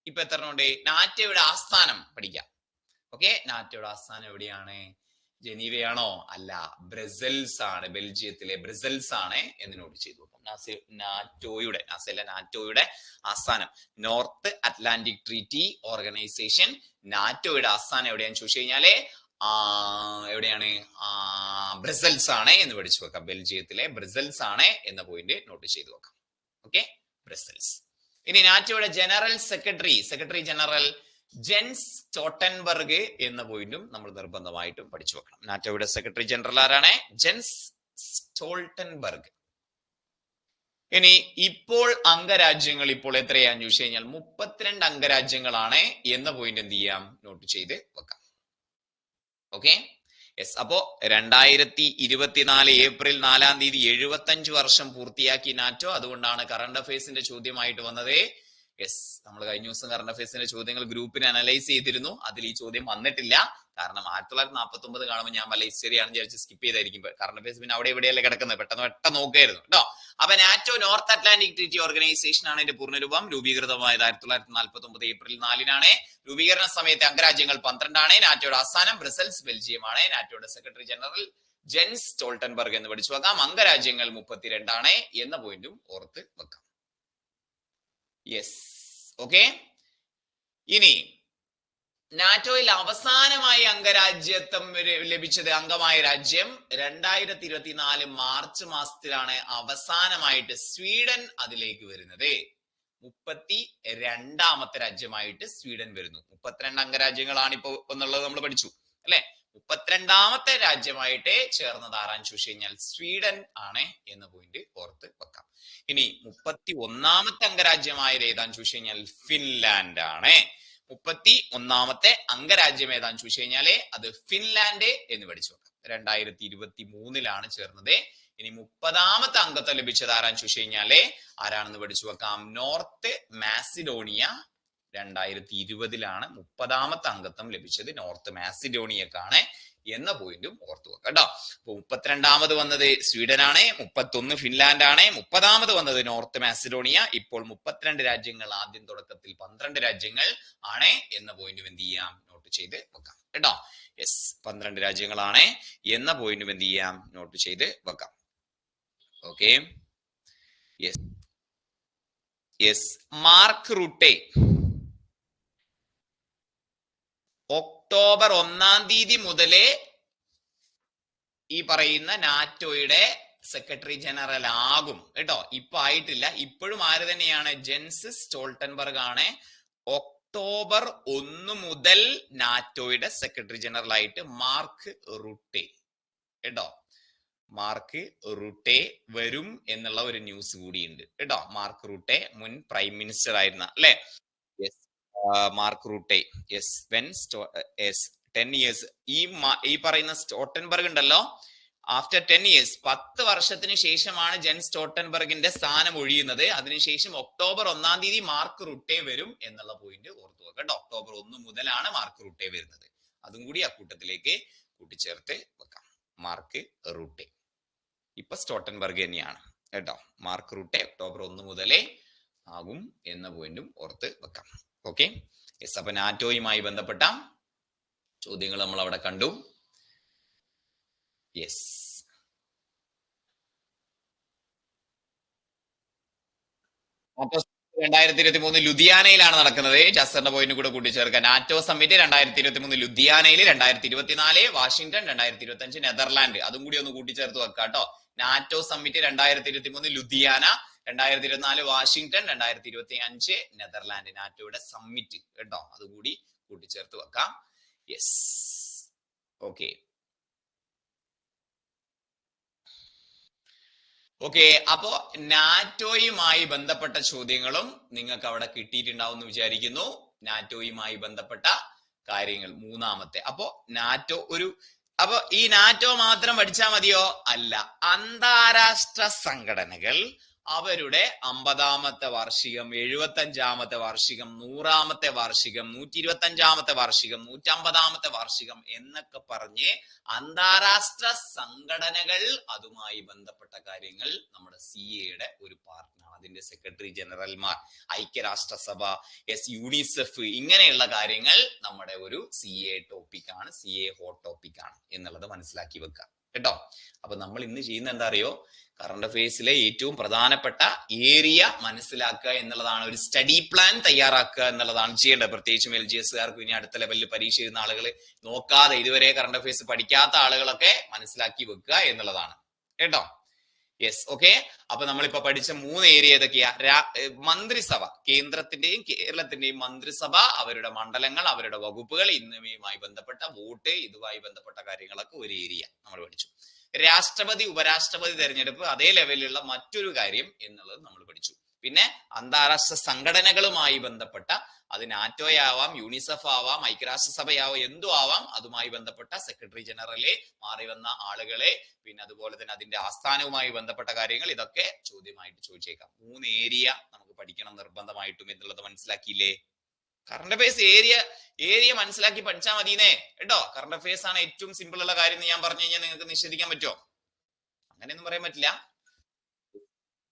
ഇപ്പൊ എത്ര ഉണ്ട്? നാറ്റോയുടെ ആസ്ഥാനം പഠിക്കാം. ഓക്കെ, നാറ്റോയുടെ ആസ്ഥാനം എവിടെയാണ്? ജനീവയാണോ? അല്ല, ബ്രസൽസ് ആണ്. ബെൽജിയത്തിലെ ബ്രസൽസ് ആണ് എന്ന് നോട്ട് ചെയ്തു. നാറ്റോയുടെ ആസ്ഥാനം നോർത്ത് അറ്റ്ലാന്റിക് ട്രീറ്റി ഓർഗനൈസേഷൻ. നാറ്റോയുടെ ആസ്ഥാനം എവിടെയാന്ന് ചോദിച്ചു കഴിഞ്ഞാല് എവിടെയാണ്? ബ്രസൽസ് ആണ് എന്ന് പഠിച്ചു വെക്കാം. ബെൽജിയത്തിലെ ബ്രസൽസ് ആണ് എന്ന പോയിന്റ് നോട്ട് ചെയ്തു വെക്കാം. Okay, Brussels. ഇനി നാറ്റോയുടെ general secretary general Jens Stoltenberg എന്ന പോയിന്റും നമ്മൾ നിർബന്ധമായിട്ടും പഠിച്ചു വെക്കണം. നാറ്റോയുടെ സെക്രട്ടറി ജനറൽ ആരാണ്? Jens Stoltenberg. ഇനി ഇപ്പോൾ അംഗരാജ്യങ്ങൾ ഇപ്പോൾ എത്രയാന്ന് ചോദിച്ചു കഴിഞ്ഞാൽ 32 അംഗരാജ്യങ്ങളാണ് എന്ന പോയിന്റ് എന്ത് ചെയ്യാം? നോട്ട് ചെയ്ത് വെക്കാം. ഓക്കെ, അപ്പോ 2024 ഏപ്രിൽ 4 75 വർഷം പൂർത്തിയാക്കി നാറ്റോ. അതുകൊണ്ടാണ് കറണ്ട് അഫയേഴ്സിന്റെ ചോദ്യമായിട്ട് വന്നത്. നമ്മൾ കഴിഞ്ഞ ദിവസം കറണ്ട് അഫയേഴ്സിന്റെ ചോദ്യങ്ങൾ ഗ്രൂപ്പിന് അനലൈസ് ചെയ്തിരുന്നു. അതിൽ ഈ ചോദ്യം വന്നിട്ടില്ല. കാരണം 1949 കാണുമ്പോൾ ഞാൻ വല്ല ഹിസ്റ്ററിയാണെന്ന് വിചാരിച്ച് സ്കിപ്പ് ചെയ്തായിരിക്കും. കറണ്ട് അഫയേഴ്സ് പിന്നെ അവിടെ ഇവിടെയല്ലേ കിടക്കുന്നത്, പെട്ടെന്ന് നോക്കായിരുന്നു കേട്ടോ. അപ്പൊ NATO north Atlantic treaty organisation ആണ് ഇതിന്റെ പൂർണ്ണരൂപം. രൂപീകൃതമായത് 1949 ഏപ്രിൽ 4 രൂപീകരണ സമയത്തെ അംഗരാജ്യങ്ങൾ 12 ആണ്. നാറ്റോയുടെ ആസ്ഥാനം ബ്രസൽസ്, ബെൽജിയമാണ്. നാറ്റോയുടെ സെക്രട്ടറി ജനറൽ ജെൻസ് സ്റ്റോൾട്ടൻബർഗ് എന്ന് പഠിച്ചു വെക്കാം. അംഗരാജ്യങ്ങൾ 32 ആണ് എന്ന പോയിന്റും ഓർത്ത് വെക്കാം. ഓക്കെ, ഇനി നാറ്റോയിൽ അവസാനമായി അംഗരാജ്യത്വം ലഭിച്ചത് അംഗമായ രാജ്യം 2024 മാർച്ച് മാസത്തിലാണ് അവസാനമായിട്ട് സ്വീഡൻ അതിലേക്ക് വരുന്നത്. 32ാമത്തെ രാജ്യമായിട്ട് സ്വീഡൻ വരുന്നു. 32 അംഗരാജ്യങ്ങളാണ് ഇപ്പോ എന്നുള്ളത് നമ്മൾ പഠിച്ചു അല്ലെ. 32ാമത്തെ രാജ്യമായിട്ട് ചേർന്നത് ആരാന്ന് ചോദിച്ചു കഴിഞ്ഞാൽ സ്വീഡൻ ആണ് എന്ന പോയിന്റ് ഓർത്ത് വെക്കാം. ഇനി 31ാമത്തെ അംഗരാജ്യമായത് ഏതാന്ന് ചോദിച്ചു കഴിഞ്ഞാൽ ഫിൻലാൻഡ് ആണ്. 31ാമത്തെ അംഗരാജ്യം ഏതാന്ന് ചോദിച്ചു കഴിഞ്ഞാല് അത് ഫിൻലാൻഡ് എന്ന് പഠിച്ചു വെക്കാം. 2023 ചേർന്നത്. ഇനി 30ാമത്തെ അംഗത്വം ലഭിച്ചത് ആരാന്ന് ചോദിച്ചു കഴിഞ്ഞാല് ആരാണെന്ന് പഠിച്ചു വെക്കാം. നോർത്ത് മാസിഡോണിയ 2020 30ാമത്തെ അംഗത്വം ലഭിച്ചത് നോർത്ത് മാസിഡോണിയക്കാണ് എന്ന പോയിന്റും ഓർത്തു വെക്കാം കേട്ടോ. അപ്പൊ 32ാമത് വന്നത് സ്വീഡൻ ആണ്, 31 ഫിൻലാൻഡ് ആണ്, 30ാമത് വന്നത് നോർത്ത് മാസിഡോണിയ. ഇപ്പോൾ 32 രാജ്യങ്ങൾ, ആദ്യം തുടക്കത്തിൽ 12 രാജ്യങ്ങൾ ആണ് എന്ന പോയിന്റും എന്ത് ചെയ്യാം? നോട്ട് ചെയ്ത് വെക്കാം കേട്ടോ. 12 രാജ്യങ്ങളാണ് എന്ന പോയിന്റും എന്ത് ചെയ്യാം? നോട്ട് ചെയ്ത് വെക്കാം. ഓക്കെ, മാർക്ക് റൂട്ടെ ഒക്ടോബർ 1 മുതലേ ഈ പറയുന്ന നാറ്റോയുടെ സെക്രട്ടറി ജനറൽ ആകും കേട്ടോ. ഇപ്പൊ ആയിട്ടില്ല. ഇപ്പോഴും ആര് തന്നെയാണ്? ജെൻസ് സ്റ്റോൾട്ടൻബർഗ് ആണ്. ഒക്ടോബർ 1 മുതൽ നാറ്റോയുടെ സെക്രട്ടറി ജനറൽ ആയിട്ട് മാർക്ക് റൂട്ടെ കേട്ടോ. മാർക്ക് റൂട്ടെ വരും എന്നുള്ള ഒരു ന്യൂസ് കൂടിയുണ്ട് കേട്ടോ. മാർക്ക് റൂട്ടെ മുൻ പ്രൈം മിനിസ്റ്റർ ആയിരുന്ന അല്ലെ. മാർക്ക് റൂട്ടെ 10 years ഈ പറയുന്ന സ്റ്റോൾട്ടൻബർഗ് ഉണ്ടല്ലോ, ആഫ്റ്റർ 10 years 10 വർഷത്തിന് ശേഷമാണ് ജെൻ സ്റ്റോൾട്ടൻബർഗിന്റെ സ്ഥാനം ഒഴിയുന്നത്. അതിനുശേഷം ഒക്ടോബർ 1 മാർക്ക് റൂട്ടെ വരും എന്നുള്ള പോയിന്റ് ഓർത്തു വെക്കാം കേട്ടോ. ഒക്ടോബർ 1 മുതലാണ് മാർക്ക് റൂട്ടെ വരുന്നത്. അതും കൂടി ആ കൂട്ടത്തിലേക്ക് കൂട്ടിച്ചേർത്ത് വെക്കാം. മാർക്ക് റൂട്ടെ ഇപ്പൊ സ്റ്റോൾട്ടൻബർഗ് തന്നെയാണ് കേട്ടോ. മാർക്ക് റൂട്ടെ ഒക്ടോബർ 1 മുതലേ ആകും എന്ന പോയിന്റും ഓർത്ത് വെക്കാം. ഓക്കെ, അപ്പൊ നാറ്റോയുമായി ബന്ധപ്പെട്ട ചോദ്യങ്ങൾ നമ്മൾ അവിടെ കണ്ടു. 2023 ലുധിയാനയിലാണ് നടക്കുന്നത്. ജാസറിന്റെ പോയിന്റ് കൂടെ കൂട്ടിച്ചേർക്കാം. നാറ്റോ സമ്മിറ്റ് 2023 ലുധിയാനയിൽ, 2024 വാഷിംഗ്ടൺ, 2025 നെതർലാൻഡ്. അതും കൂടി ഒന്ന് കൂട്ടിച്ചേർത്ത് വെക്കാം കേട്ടോ. NATO summit 2023 Ludhiana, 2024 Washington, 2025 Netherland. നാറ്റോയുടെ സമ്മിറ്റ് കേട്ടോ, അതുകൂടി കൂട്ടിച്ചേർത്ത് വെക്കാം. ഓക്കെ, അപ്പോ നാറ്റോയുമായി ബന്ധപ്പെട്ട ചോദ്യങ്ങളും നിങ്ങൾക്ക് അവിടെ കിട്ടിയിട്ടുണ്ടാവും എന്ന് വിചാരിക്കുന്നു. നാറ്റോയുമായി ബന്ധപ്പെട്ട കാര്യങ്ങൾ മൂന്നാമത്തെ. അപ്പോ നാറ്റോ ഒരു അപ്പൊ ഈ നാറ്റോ മാത്രം പഠിച്ചാൽ മതിയോ? അല്ല. അന്താരാഷ്ട്ര സംഘടനകൾ അവരുടെ 50-ാമത്തെ വാർഷികം, 75-ാമത്തെ വാർഷികം, 100-ാമത്തെ വാർഷികം, 125-ാമത്തെ വാർഷികം, 150-ാമത്തെ വാർഷികം എന്നൊക്കെ പറഞ്ഞ് അന്താരാഷ്ട്ര സംഘടനകൾ അതുമായി ബന്ധപ്പെട്ട കാര്യങ്ങൾ നമ്മുടെ CA-യുടെ ഒരു പാർട്ടാണ്. അതിന്റെ സെക്രട്ടറി ജനറൽമാർ, ഐക്യരാഷ്ട്രസഭ, യൂണിസെഫ്, ഇങ്ങനെയുള്ള കാര്യങ്ങൾ നമ്മുടെ ഒരു CA ടോപ്പിക്കാണ്, CA ഹോട്ട് ടോപ്പിക്കാണ് എന്നുള്ളത് മനസ്സിലാക്കി വെക്കുക കേട്ടോ. അപ്പൊ നമ്മൾ ഇന്ന് ചെയ്യുന്ന എന്താ അറിയോ? കറണ്ട് അഫയേഴ്സിലെ ഏറ്റവും പ്രധാനപ്പെട്ട ഏരിയ മനസ്സിലാക്കുക എന്നുള്ളതാണ്. ഒരു സ്റ്റഡി പ്ലാൻ തയ്യാറാക്കുക എന്നുള്ളതാണ് ചെയ്യേണ്ടത്. പ്രത്യേകിച്ചും LGSകാർക്ക് ഇനി അടുത്ത ലെവലിൽ പരീക്ഷ എഴുതുന്ന ആളുകൾ നോക്കാതെ ഇതുവരെ കറണ്ട് അഫയേഴ്സ് പഠിക്കാത്ത ആളുകളൊക്കെ മനസ്സിലാക്കി വെക്കുക എന്നുള്ളതാണ് കേട്ടോ. Yes, okay. അപ്പൊ നമ്മളിപ്പോ പഠിച്ച 3 ഏരിയ ഏതൊക്കെയാ? മന്ത്രിസഭ, കേന്ദ്രത്തിന്റെയും കേരളത്തിന്റെയും മന്ത്രിസഭ, അവരുടെ മണ്ഡലങ്ങൾ, അവരുടെ വകുപ്പുകൾ, എന്നിവയുമായി ബന്ധപ്പെട്ട വോട്ട്, ഇതുമായി ബന്ധപ്പെട്ട കാര്യങ്ങളൊക്കെ ഒരു ഏരിയ നമ്മൾ പഠിച്ചു. രാഷ്ട്രപതി, ഉപരാഷ്ട്രപതി തെരഞ്ഞെടുപ്പ് അതേ ലെവലിലുള്ള മറ്റൊരു കാര്യം എന്നുള്ളത് നമ്മൾ പഠിച്ചു. പിന്നെ അന്താരാഷ്ട്ര സംഘടനകളുമായി ബന്ധപ്പെട്ട, അത് നാറ്റോയാവാം, യൂണിസെഫ് ആവാം, ഐക്യരാഷ്ട്രസഭയാവാം, എന്തും ആവാം, അതുമായി ബന്ധപ്പെട്ട സെക്രട്ടറി ജനറലെ, മാറി വന്ന ആളുകളെ, പിന്നെ അതുപോലെ തന്നെ അതിന്റെ ആസ്ഥാനവുമായി ബന്ധപ്പെട്ട കാര്യങ്ങൾ, ഇതൊക്കെ ചോദ്യമായിട്ട് ചോദിച്ചേക്കാം. 3 ഏരിയ നമുക്ക് പഠിക്കണം നിർബന്ധമായിട്ടും എന്നുള്ളത് മനസ്സിലാക്കിയില്ലേ? കറണ്ട് അഫയേഴ്സ് ഏരിയ മനസ്സിലാക്കി പഠിച്ചാൽ മതിയെന്നേ കേട്ടോ. കറണ്ട് അഫയേഴ്സ് ആണ് ഏറ്റവും സിമ്പിൾ ഉള്ള കാര്യം എന്ന് ഞാൻ പറഞ്ഞു കഴിഞ്ഞാൽ നിങ്ങൾക്ക് നിഷേധിക്കാൻ പറ്റുമോ? അങ്ങനെയൊന്നും പറയാൻ പറ്റില്ല.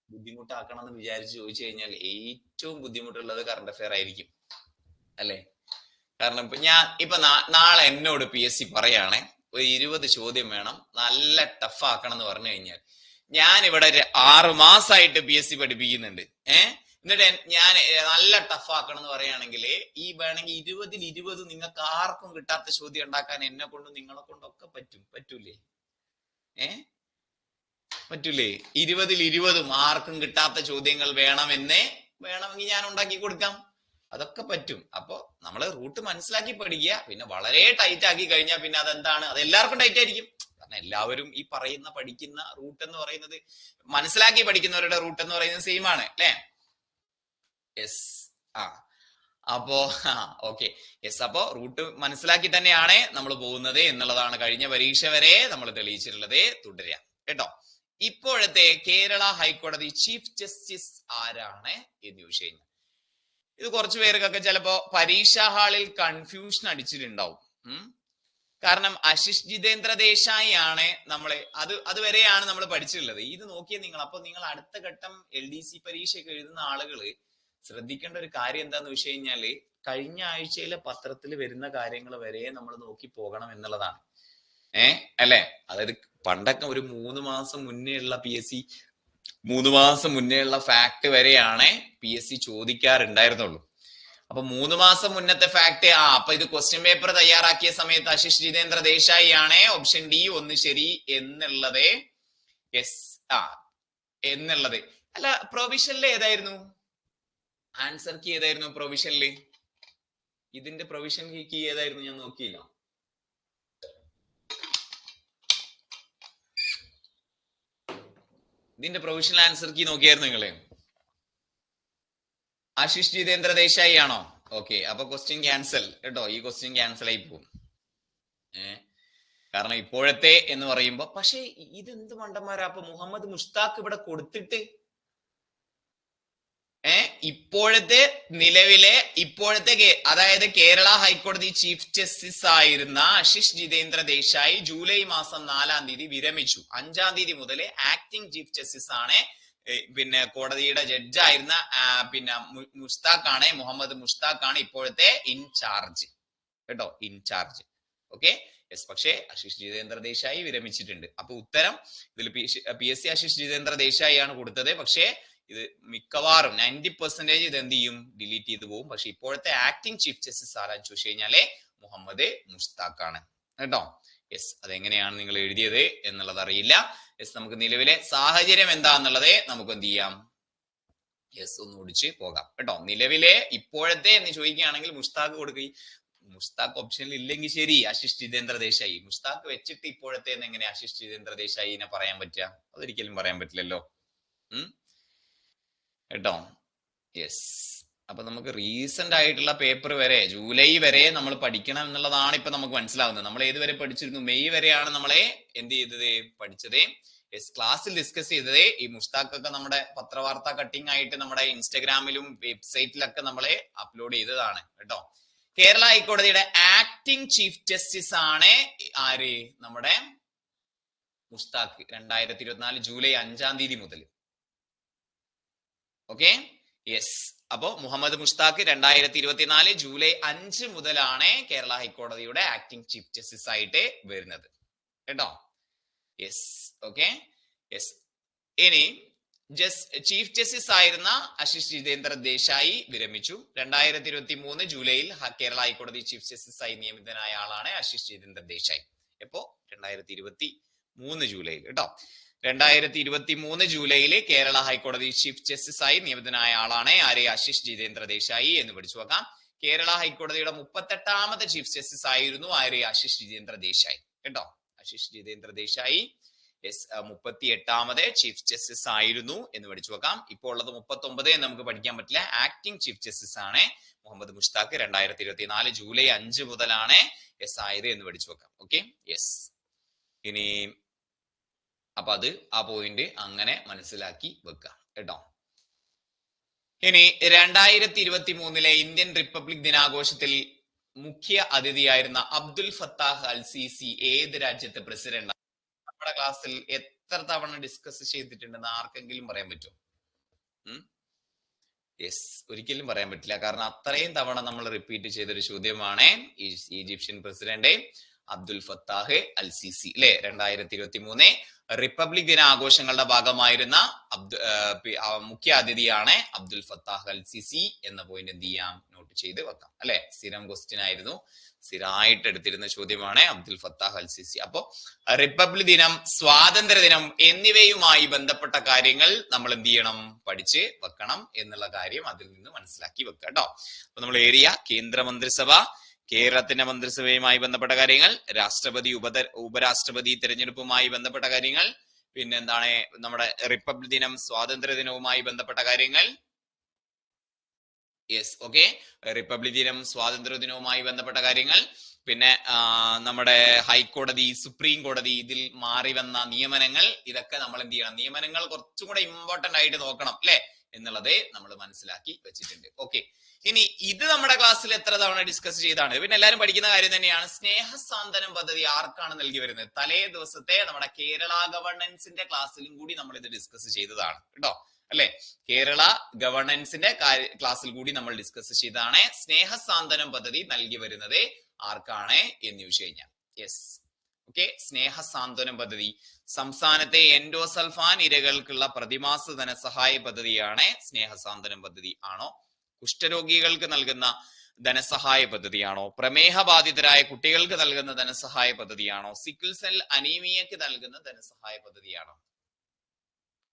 ബുദ്ധിമുട്ടാക്കണം എന്ന് വിചാരിച്ച് ചോദിച്ചു കഴിഞ്ഞാൽ ഏറ്റവും ബുദ്ധിമുട്ടുള്ളത് കറണ്ട് അഫെയർ ആയിരിക്കും, അല്ലെ? കാരണം ഇപ്പൊ നാളെ എന്നോട് PSC പറയാണേ ഒരു 20 ചോദ്യം വേണം, നല്ല ടഫ് ആക്കണം എന്ന് പറഞ്ഞു കഴിഞ്ഞാൽ, ഞാൻ ഇവിടെ 6 മാസമായിട്ട് PSC പഠിപ്പിക്കുന്നുണ്ട്. എന്നിട്ട് ഞാൻ നല്ല ടഫ് ആക്കണം എന്ന് പറയുകയാണെങ്കിൽ ഈ വേണമെങ്കിൽ 20-ൽ 20 നിങ്ങൾക്ക് ആർക്കും കിട്ടാത്ത ചോദ്യം ഉണ്ടാക്കാൻ എന്നെ കൊണ്ടും നിങ്ങളെ കൊണ്ടൊക്കെ പറ്റൂലേ? പറ്റൂലേ? 20-ൽ 20 ആർക്കും കിട്ടാത്ത ചോദ്യങ്ങൾ വേണമെങ്കിൽ ഞാൻ ഉണ്ടാക്കി കൊടുക്കാം. അതൊക്കെ പറ്റും. അപ്പൊ നമ്മള് റൂട്ട് മനസ്സിലാക്കി പഠിക്കുക. പിന്നെ വളരെ ടൈറ്റ് ആക്കി കഴിഞ്ഞാൽ പിന്നെ അതെന്താണ്, അത് എല്ലാവർക്കും ടൈറ്റ് ആയിരിക്കും. കാരണം എല്ലാവരും ഈ പഠിക്കുന്ന റൂട്ട് എന്ന് പറയുന്നത്, മനസ്സിലാക്കി പഠിക്കുന്നവരുടെ റൂട്ട് എന്ന് പറയുന്നത് സെയിം ആണ്, അല്ലെ? യെസ്. അപ്പോ ഓക്കെ, യെസ്. അപ്പോ റൂട്ട് മനസ്സിലാക്കി തന്നെയാണ് നമ്മൾ പോകുന്നത് എന്നുള്ളതാണ് കഴിഞ്ഞ പരീക്ഷ വരെ നമ്മൾ തെളിയിച്ചിട്ടുള്ളത്. തുടരാം കേട്ടോ. ഇപ്പോഴത്തെ കേരള ഹൈക്കോടതി ചീഫ് ജസ്റ്റിസ് ആരാണ് എന്ന് ചോദിച്ചു കഴിഞ്ഞാൽ, ഇത് കുറച്ചു പേർക്കൊക്കെ ചിലപ്പോ പരീക്ഷാ ഹാളിൽ കൺഫ്യൂഷൻ അടിച്ചിട്ടുണ്ടാവും. കാരണം ആശിഷ് ജിതേന്ദ്ര ദേശായി ആണ് അതുവരെയാണ് നമ്മൾ പഠിച്ചിട്ടുള്ളത്. ഇത് നോക്കിയാൽ അപ്പൊ നിങ്ങൾ അടുത്ത ഘട്ടം LDC പരീക്ഷയൊക്കെ എഴുതുന്ന ആളുകള് ശ്രദ്ധിക്കേണ്ട ഒരു കാര്യം എന്താന്ന് വെച്ച് കഴിഞ്ഞാല്, കഴിഞ്ഞ ആഴ്ചയിലെ പത്രത്തിൽ വരുന്ന കാര്യങ്ങൾ വരെ നമ്മൾ നോക്കി പോകണം എന്നുള്ളതാണ്. അല്ലെ? അതായത് പണ്ടൊക്കെ ഒരു 3 മാസം മുന്നേ ഉള്ള PSC 3 മാസം മുന്നേ ഉള്ള ഫാക്ട് വരെയാണ് PSC ചോദിക്കാറുണ്ടായിരുന്നുള്ളൂ. അപ്പൊ 3 മാസം മുന്നത്തെ ഫാക്ട്, അപ്പൊ ഇത് ക്വസ്റ്റ്യൻ പേപ്പർ തയ്യാറാക്കിയ സമയത്ത് ആശിഷ് ജിതേന്ദ്ര ദേശായി ആണ്, ഓപ്ഷൻ D ഒന്ന് ശരി എന്നുള്ളത്. യെസ്, എന്നുള്ളത്. അല്ല, പ്രൊവിഷനിൽ ഏതായിരുന്നു ആൻസർ കീ? ഏതായിരുന്നു പ്രൊവിഷനില്? ഇതിന്റെ പ്രൊവിഷൻ കീ ഏതായിരുന്നു? ഞാൻ നോക്കിയില്ല. ഇതിന്റെ പ്രൊവിഷണൽ ആൻസർ കീ നോക്കിയായിരുന്നു നിങ്ങള്? ആശിഷ് ജിതേന്ദ്ര ദേശായി ആണോ? ഓക്കെ, അപ്പൊ ക്വസ്റ്റ്യൻ ക്യാൻസൽ കേട്ടോ. ഈ ക്വസ്റ്റ്യൻ ക്യാൻസൽ ആയി പോകും. കാരണം ഇപ്പോഴത്തെ എന്ന് പറയുമ്പോ, പക്ഷെ ഇതെന്ത് മണ്ടന്മാരാ? അപ്പൊ മുഹമ്മദ് മുഷ്താഖ് ഇവിടെ കൊടുത്തിട്ട് ഇപ്പോഴത്തെ അതായത് കേരള ഹൈക്കോടതി ചീഫ് ജസ്റ്റിസ് ആയിരുന്ന ആശിഷ് ജിതേന്ദ്ര ദേശായി ജൂലൈ മാസം 4-ാം തീയതി വിരമിച്ചു. 5-ാം തീയതി മുതൽ ആക്ടിംഗ് ചീഫ് ജസ്റ്റിസ് ആണ്. പിന്നെ കോടതിയുടെ ജഡ്ജായിരുന്ന മുഹമ്മദ് മുഷ്താഖ് ആണ് ഇപ്പോഴത്തെ ഇൻചാർജ് കേട്ടോ, ഇൻചാർജ്. Okay, yes. പക്ഷേ ആശിഷ് ജിതേന്ദ്ര ദേശായി വിരമിച്ചിട്ടുണ്ട്. അപ്പൊ ഉത്തരം ഇതിൽ PSC ആശിഷ് ജിതേന്ദ്ര ദേശായി ആണ് കൊടുത്തത്. പക്ഷേ ഇത് മിക്കവാറും 90% ഇത് എന്ത് ചെയ്യും? ഡിലീറ്റ് ചെയ്തു പോകും. പക്ഷെ ഇപ്പോഴത്തെ ആക്ടിംഗ് ചീഫ് ജസ്റ്റിസ് ആരാന്ന് ചോദിച്ചു കഴിഞ്ഞാല് മുഹമ്മദ് മുഷ്താഖ് ആണ് കേട്ടോ. യെസ്, അതെങ്ങനെയാണ് നിങ്ങൾ എഴുതിയത് എന്നുള്ളത് അറിയില്ല. യെസ്, നമുക്ക് നിലവിലെ സാഹചര്യം എന്താന്നുള്ളത് നമുക്ക് എന്ത് ചെയ്യാം? യെസ്, ഒന്ന് ഓടിച്ച് പോകാം കേട്ടോ. നിലവിലെ ഇപ്പോഴത്തെ എന്ന് ചോദിക്കുകയാണെങ്കിൽ മുഷ്താഖ് കൊടുക്കുക. മുഷ്താഖ് ഓപ്ഷനിൽ ഇല്ലെങ്കിൽ ശരി, ആശിഷ് ജിതേന്ദ്ര ദേശായി. മുഷ്താഖ് വെച്ചിട്ട് ഇപ്പോഴത്തെ എങ്ങനെ ആശിഷ് ജിതേന്ദ്ര ദേശായിനെ പറയാൻ പറ്റുക? അതൊരിക്കലും പറയാൻ പറ്റില്ലല്ലോ കേട്ടോ. യെസ്, അപ്പൊ നമുക്ക് റീസെന്റ് ആയിട്ടുള്ള പേപ്പർ വരെ ജൂലൈ വരെ നമ്മൾ പഠിക്കണം എന്നുള്ളതാണ് ഇപ്പൊ നമുക്ക് മനസ്സിലാവുന്നത്. നമ്മൾ ഏതുവരെ പഠിച്ചിരുന്നു? മെയ് വരെയാണ് നമ്മളെ എന്ത് ചെയ്തത്? പഠിച്ചത്. ക്ലാസ്സിൽ ഡിസ്കസ് ചെയ്തത് ഈ മുഷ്താഖൊക്കെ നമ്മുടെ പത്രവാർത്ത കട്ടിംഗ് ആയിട്ട് നമ്മുടെ ഇൻസ്റ്റഗ്രാമിലും വെബ്സൈറ്റിലൊക്കെ നമ്മളെ അപ്ലോഡ് ചെയ്തതാണ് കേട്ടോ. കേരള ഹൈക്കോടതിയുടെ ആക്ടിംഗ് ചീഫ് ജസ്റ്റിസ് ആണ് ആര്? നമ്മുടെ മുഷ്താഖ്. 2024 ജൂലൈ 5-ാം തീയതി മുതൽ. Okay, yes. അപ്പോ മുഹമ്മദ് മുഷ്താഖ് 2024 ജൂലൈ 5 മുതലാണ് കേരള ഹൈക്കോടതിയുടെ ആക്ടിംഗ് ചീഫ് ജസ്റ്റിസ് ആയിട്ട് വരുന്നത് കേട്ടോ. Yes, okay, yes. ഇനി ചീഫ് ജസ്റ്റിസ് ആയിരുന്ന ആശിഷ് ജിതേന്ദ്ര ദേശായി വിരമിച്ചു. 2023 ജൂലൈയിൽ കേരള ഹൈക്കോടതി ചീഫ് ജസ്റ്റിസ് ആയി നിയമിതനായ ആളാണ് ആശിഷ് ജിതേന്ദ്ര ദേശായി. എപ്പോ? 2023 ജൂലൈയിൽ കേട്ടോ. 2023 ജൂലൈയില് കേരള ഹൈക്കോടതി ചീഫ് ജസ്റ്റിസ് ആയി നിയമിതനായ ആളാണ് ആര്? ആശിഷ് ജിതേന്ദ്ര ദേശായി എന്ന് പഠിച്ചു വെക്കാം. കേരള ഹൈക്കോടതിയുടെ 38ാമത്തെ ചീഫ് ജസ്റ്റിസ് ആയിരുന്നു ആര്? ആശിഷ് ജിതേന്ദ്ര ദേശായി കേട്ടോ. ആശിഷ് ജിതേന്ദ്ര ദേശായി 38ാമത് ചീഫ് ജസ്റ്റിസ് ആയിരുന്നു എന്ന് പഠിച്ചു വെക്കാം. ഇപ്പോൾ ഉള്ളത് 39 എന്ന് നമുക്ക് പഠിക്കാൻ പറ്റില്ല. ആക്ടിംഗ് ചീഫ് ജസ്റ്റിസ് ആണ് മുഹമ്മദ് മുഷ്താഖ്. 2024 ജൂലൈ 5 മുതലാണ് ആയത് എന്ന് പഠിച്ചു വെക്കാം. Okay, yes. ഇനി അപ്പൊ അത് ആ പോയിന്റ് അങ്ങനെ മനസ്സിലാക്കി വെക്കാം കേട്ടോ. ഇനി 2023 ഇന്ത്യൻ റിപ്പബ്ലിക് ദിനാഘോഷത്തിൽ മുഖ്യ അതിഥിയായിരുന്ന അബ്ദുൽ ഫത്താഹ് അൽ സിസി ഏത് രാജ്യത്തെ പ്രസിഡന്റ്? നമ്മുടെ ക്ലാസ്സിൽ എത്ര തവണ ഡിസ്കസ് ചെയ്തിട്ടുണ്ടെന്ന് ആർക്കെങ്കിലും പറയാൻ പറ്റുമോ? യെസ്, ഒരിക്കലും പറയാൻ പറ്റില്ല. കാരണം അത്രയും തവണ നമ്മൾ റിപ്പീറ്റ് ചെയ്തൊരു ചോദ്യമാണ്. Egyptian president Abdul Fattah al Sisi അല്ലെ. 2023 റിപ്പബ്ലിക് ദിന ആഘോഷങ്ങളുടെ ഭാഗമായിരുന്ന മുഖ്യ അതിഥിയാണ് അബ്ദുൽ ഫത്താഹ് അൽ സിസി എന്ന പോയിന്റ് എന്ത് ചെയ്യാം? നോട്ട് ചെയ്ത് വെക്കാം അല്ലെ. സ്ഥിരം ക്വസ്റ്റ്യൻ ആയിരുന്നു, സ്ഥിരമായിട്ട് എടുത്തിരുന്ന ചോദ്യമാണ് അബ്ദുൽ ഫത്താഹ് അൽ സിസി. അപ്പോ റിപ്പബ്ലിക് ദിനം, സ്വാതന്ത്ര്യ ദിനം എന്നിവയുമായി ബന്ധപ്പെട്ട കാര്യങ്ങൾ നമ്മൾ എന്ത് ചെയ്യണം? പഠിച്ച് വെക്കണം എന്നുള്ള കാര്യം അതിൽ നിന്ന് മനസ്സിലാക്കി വെക്കുക കേട്ടോ. അപ്പൊ നമ്മൾ ഏരിയ കേന്ദ്രമന്ത്രിസഭ, കേരളത്തിന്റെ മന്ത്രിസഭയുമായി ബന്ധപ്പെട്ട കാര്യങ്ങൾ, രാഷ്ട്രപതി ഉപരാഷ്ട്രപതി തെരഞ്ഞെടുപ്പുമായി ബന്ധപ്പെട്ട കാര്യങ്ങൾ, പിന്നെ എന്താണ് നമ്മുടെ റിപ്പബ്ലിക് ദിനം, സ്വാതന്ത്ര്യ ദിനവുമായി ബന്ധപ്പെട്ട കാര്യങ്ങൾ. യെസ്, ഓക്കെ, റിപ്പബ്ലിക് ദിനം, സ്വാതന്ത്ര്യ ദിനവുമായി ബന്ധപ്പെട്ട കാര്യങ്ങൾ. പിന്നെ നമ്മുടെ ഹൈക്കോടതി, സുപ്രീം കോടതി, ഇതിൽ മാറി വന്ന നിയമനങ്ങൾ, ഇതൊക്കെ നമ്മൾ എന്ത് ചെയ്യണം? നിയമനങ്ങൾ കുറച്ചും കൂടെ ഇമ്പോർട്ടന്റ് ആയിട്ട് നോക്കണം അല്ലെ എന്നുള്ളത് നമ്മൾ മനസ്സിലാക്കി വെച്ചിട്ടുണ്ട്. ഓക്കെ, ഇനി ഇത് നമ്മുടെ ക്ലാസ്സിൽ എത്ര തവണ ഡിസ്കസ് ചെയ്താണ്? പിന്നെ എല്ലാവരും പഠിക്കുന്ന കാര്യം തന്നെയാണ്. സ്നേഹസാന്ത്വനം പദ്ധതി ആർക്കാണ് നൽകി വരുന്നത്? തലേ ദിവസത്തെ നമ്മുടെ കേരള ഗവർണൻസിന്റെ ക്ലാസ്സിലും കൂടി നമ്മൾ ഇത് ഡിസ്കസ് ചെയ്തതാണ് കേട്ടോ അല്ലെ. കേരള ഗവർണൻസിന്റെ ക്ലാസ്സിൽ കൂടി നമ്മൾ ഡിസ്കസ് ചെയ്തതാണ്. സ്നേഹസാന്ത്വനം പദ്ധതി നൽകി വരുന്നത് ആർക്കാണ് എന്ന് ചോദിച്ചു കഴിഞ്ഞാൽ, യെസ്, ഓക്കെ, സ്നേഹസാന്ത്വനം പദ്ധതി സംസ്ഥാനത്തെ എൻഡോസൾഫാൻ ഇരകൾക്കുള്ള പ്രതിമാസ ധനസഹായ പദ്ധതിയാണ്. സ്നേഹസാന്ത്വനം പദ്ധതി ആണോ? കുഷ്ഠരോഗികൾക്ക് നൽകുന്ന ധനസഹായ പദ്ധതിയാണോ? പ്രമേഹ ബാധിതരായ കുട്ടികൾക്ക് നൽകുന്ന ധനസഹായ പദ്ധതിയാണോ? സിക്കിൾ സെൽ അനീമിയക്ക് നൽകുന്ന ധനസഹായ പദ്ധതിയാണോ?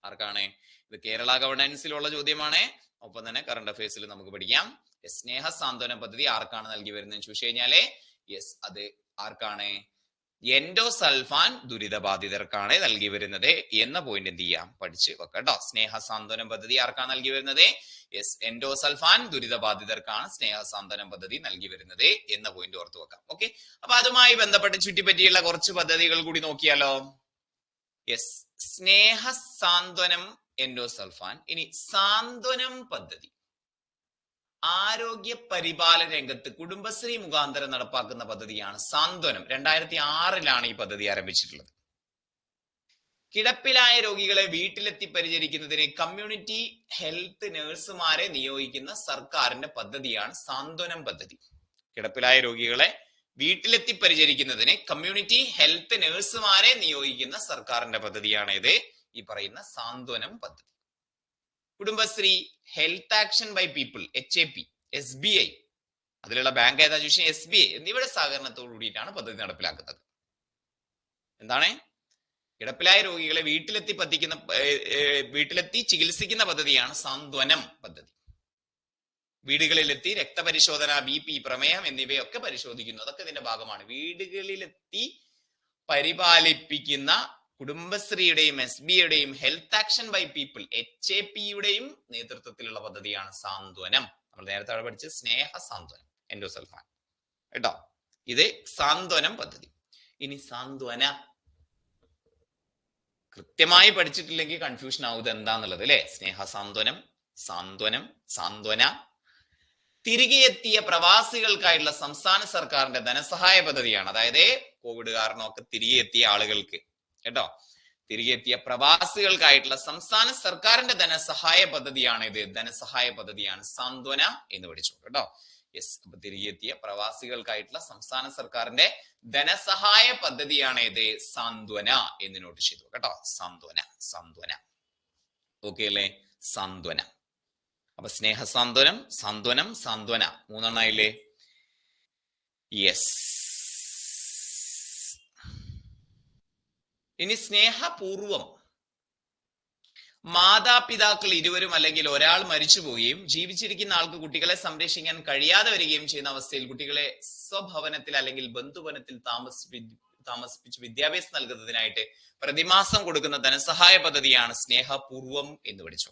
ആർക്കാണ്? ഇത് കേരള ഗവർണൻസിലുള്ള ചോദ്യമാണ്. ഒപ്പം തന്നെ കറണ്ട് അഫയേഴ്സിൽ നമുക്ക് പഠിക്കാം. സ്നേഹസാന്ത്വനം പദ്ധതി ആർക്കാണ് നൽകി വരുന്നത് ചോദിച്ചു കഴിഞ്ഞാല്, യെസ്, അത് ആർക്കാണ്? എൻഡോസൾഫാൻ ദുരിതബാധിതർക്കാണ് നൽകി വരുന്നത് എന്ന പോയിന്റ് എന്ത് ചെയ്യാം? പഠിച്ച് വെക്കട്ടോ. സ്നേഹസാന്ത്വനം പദ്ധതി ആർക്കാണ് നൽകി വരുന്നത്? യെസ്, എൻഡോസൾഫാൻ ദുരിതബാധിതർക്കാണ് സ്നേഹസാന്ത്വനം പദ്ധതി നൽകി വരുന്നത് എന്ന പോയിന്റ് ഓർത്ത് വെക്കാം. ഓക്കെ, അപ്പൊ അതുമായി ബന്ധപ്പെട്ട് ചുറ്റിപ്പറ്റിയുള്ള കുറച്ച് പദ്ധതികൾ കൂടി നോക്കിയാലോ. Yes, Snehasanthwanam, endosulfan. ഇനി സാന്ത്വനം പദ്ധതി ആരോഗ്യ പരിപാലന രംഗത്ത് കുടുംബശ്രീ മുഖാന്തരം നടപ്പാക്കുന്ന പദ്ധതിയാണ് സാന്ത്വനം. 2006 ഈ പദ്ധതി ആരംഭിച്ചിട്ടുള്ളത്. കിടപ്പിലായ രോഗികളെ വീട്ടിലെത്തി പരിചരിക്കുന്നതിന് കമ്മ്യൂണിറ്റി ഹെൽത്ത് നഴ്സുമാരെ നിയോഗിക്കുന്ന സർക്കാരിന്റെ പദ്ധതിയാണ് സാന്ത്വനം പദ്ധതി. കിടപ്പിലായ രോഗികളെ വീട്ടിലെത്തി പരിചരിക്കുന്നതിന് കമ്മ്യൂണിറ്റി ഹെൽത്ത് നഴ്സുമാരെ നിയോഗിക്കുന്ന സർക്കാരിന്റെ പദ്ധതിയാണ് ഇത്, ഈ പറയുന്ന സാന്ത്വനം പദ്ധതി. Kudumbashree, health action by people, HAP, SBI, അതിലുള്ള ബാങ്ക് ഏതാ ചോദിച്ചാൽ SBI എന്നിവയുടെ സഹകരണത്തോടു കൂടിയിട്ടാണ് പദ്ധതി നടപ്പിലാക്കുന്നത്. എന്താണ്? കിടപ്പിലായ രോഗികളെ വീട്ടിലെത്തി ചികിത്സിക്കുന്ന പദ്ധതിയാണ് സാന്ത്വനം പദ്ധതി. വീടുകളിലെത്തി രക്തപരിശോധന, BP, പ്രമേഹം എന്നിവയൊക്കെ പരിശോധിക്കുന്നു. അതൊക്കെ ഇതിന്റെ ഭാഗമാണ്. വീടുകളിലെത്തി പരിപാലിപ്പിക്കുന്ന കുടുംബശ്രീയുടെയും SBIയുടെയും ഹെൽത്ത് ആക്ഷൻ ബൈ പീപ്പിൾ HAPയുടെയും നേതൃത്വത്തിലുള്ള പദ്ധതിയാണ് സാന്ത്വനം. നമ്മൾ നേരത്തെ അവിടെ പഠിച്ച് സ്നേഹ സാന്ത്വനം എൻഡോസൾഫാൻ കേട്ടോ. ഇത് സാന്ത്വനം പദ്ധതി. ഇനി സാന്ത്വന കൃത്യമായി പഠിച്ചിട്ടില്ലെങ്കിൽ കൺഫ്യൂഷൻ ആവുന്നത് എന്താന്നുള്ളത് അല്ലെ. സ്നേഹ സാന്ത്വനം, സാന്ത്വനം, സാന്ത്വന തിരികെ എത്തിയ പ്രവാസികൾക്കായിട്ടുള്ള സംസ്ഥാന സർക്കാരിന്റെ ധനസഹായ പദ്ധതിയാണ്. അതായത് കോവിഡ് കാരണമൊക്കെ തിരികെ എത്തിയ ആളുകൾക്ക് കേട്ടോ, തിരികെ എത്തിയ പ്രവാസികൾക്കായിട്ടുള്ള സംസ്ഥാന സർക്കാരിന്റെ ധനസഹായ പദ്ധതിയാണ് ഇത്. ധനസഹായ പദ്ധതിയാണ് സാന്ത്വന എന്ന് പഠിച്ചു കേട്ടോ. യെസ്, അപ്പൊ തിരികെ എത്തിയ പ്രവാസികൾക്കായിട്ടുള്ള സംസ്ഥാന സർക്കാരിന്റെ ധനസഹായ പദ്ധതിയാണ് ഇത് സാന്ത്വന എന്ന് നോട്ട് ചെയ്തു കേട്ടോ. സാന്ത്വന, സാന്ത്വന. ഓക്കെ അല്ലേ? സാന്ത്വന. അപ്പൊ സ്നേഹ സാന്ത്വനം, സാന്ത്വനം, സാന്ത്വന മൂന്നെണ്ണായില്ലേ? യെസ്. ഇനി സ്നേഹപൂർവം മാതാപിതാക്കൾ ഇരുവരും അല്ലെങ്കിൽ ഒരാൾ മരിച്ചു പോവുകയും ജീവിച്ചിരിക്കുന്ന ആൾക്ക് കുട്ടികളെ സംരക്ഷിക്കാൻ കഴിയാതെ വരികയും ചെയ്യുന്ന അവസ്ഥയിൽ കുട്ടികളെ സ്വഭവനത്തിൽ അല്ലെങ്കിൽ ബന്ധുവനത്തിൽ താമസിപ്പിച്ച് വിദ്യാഭ്യാസം നൽകുന്നതിനായിട്ട് പ്രതിമാസം കൊടുക്കുന്ന ധനസഹായ പദ്ധതിയാണ് സ്നേഹപൂർവം എന്ന് പഠിച്ചു.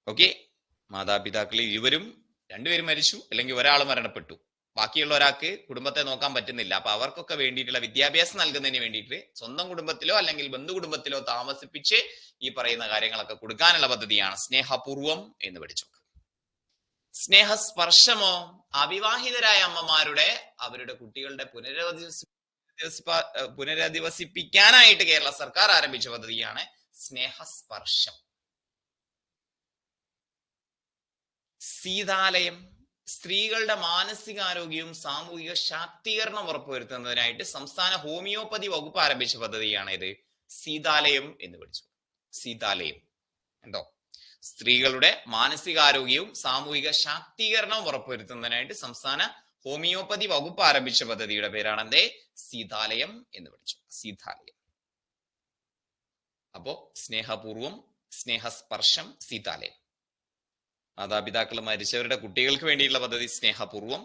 ഓക്കെ, മാതാപിതാക്കൾ ഇരുവരും, രണ്ടുപേരും മരിച്ചു അല്ലെങ്കിൽ ഒരാൾ മരണപ്പെട്ടു, ബാക്കിയുള്ള ഒരാൾക്ക് കുടുംബത്തെ നോക്കാൻ പറ്റുന്നില്ല. അപ്പൊ അവർക്കൊക്കെ വേണ്ടിയിട്ടുള്ള വിദ്യാഭ്യാസം നൽകുന്നതിന് വേണ്ടിയിട്ട് സ്വന്തം കുടുംബത്തിലോ അല്ലെങ്കിൽ ബന്ധു കുടുംബത്തിലോ താമസിപ്പിച്ച് ഈ പറയുന്ന കാര്യങ്ങളൊക്കെ കൊടുക്കാനുള്ള പദ്ധതിയാണ് സ്നേഹപൂർവം എന്ന് പഠിച്ചു. സ്നേഹസ്പർശമോ അവിവാഹിതരായ അമ്മമാരുടെ അവരുടെ കുട്ടികളുടെ പുനരധിവസിപ്പിക്കാനായിട്ട് കേരള സർക്കാർ ആരംഭിച്ച പദ്ധതിയാണ് സ്നേഹസ്പർശം. സീതാലയം സ്ത്രീകളുടെ മാനസികാരോഗ്യവും സാമൂഹിക ശാക്തീകരണം ഉറപ്പുവരുത്തുന്നതിനായിട്ട് സംസ്ഥാന ഹോമിയോപ്പതി വകുപ്പ് ആരംഭിച്ച പദ്ധതിയാണ് ഇത് സീതാലയം എന്ന് പഠിച്ചു. സീതാലയം ഉണ്ടോ? സ്ത്രീകളുടെ മാനസികാരോഗ്യവും സാമൂഹിക ശാക്തീകരണവും ഉറപ്പുവരുത്തുന്നതിനായിട്ട് സംസ്ഥാന ഹോമിയോപ്പതി വകുപ്പ് ആരംഭിച്ച പദ്ധതിയുടെ പേരാണ് എന്തേ? സീതാലയം എന്ന് പഠിച്ചു. സീതാലയം. അപ്പോ സ്നേഹപൂർവം, സ്നേഹസ്പർശം, സീതാലയം. മാതാപിതാക്കൾ മരിച്ചവരുടെ കുട്ടികൾക്ക് വേണ്ടിയുള്ള പദ്ധതി സ്നേഹപൂർവം.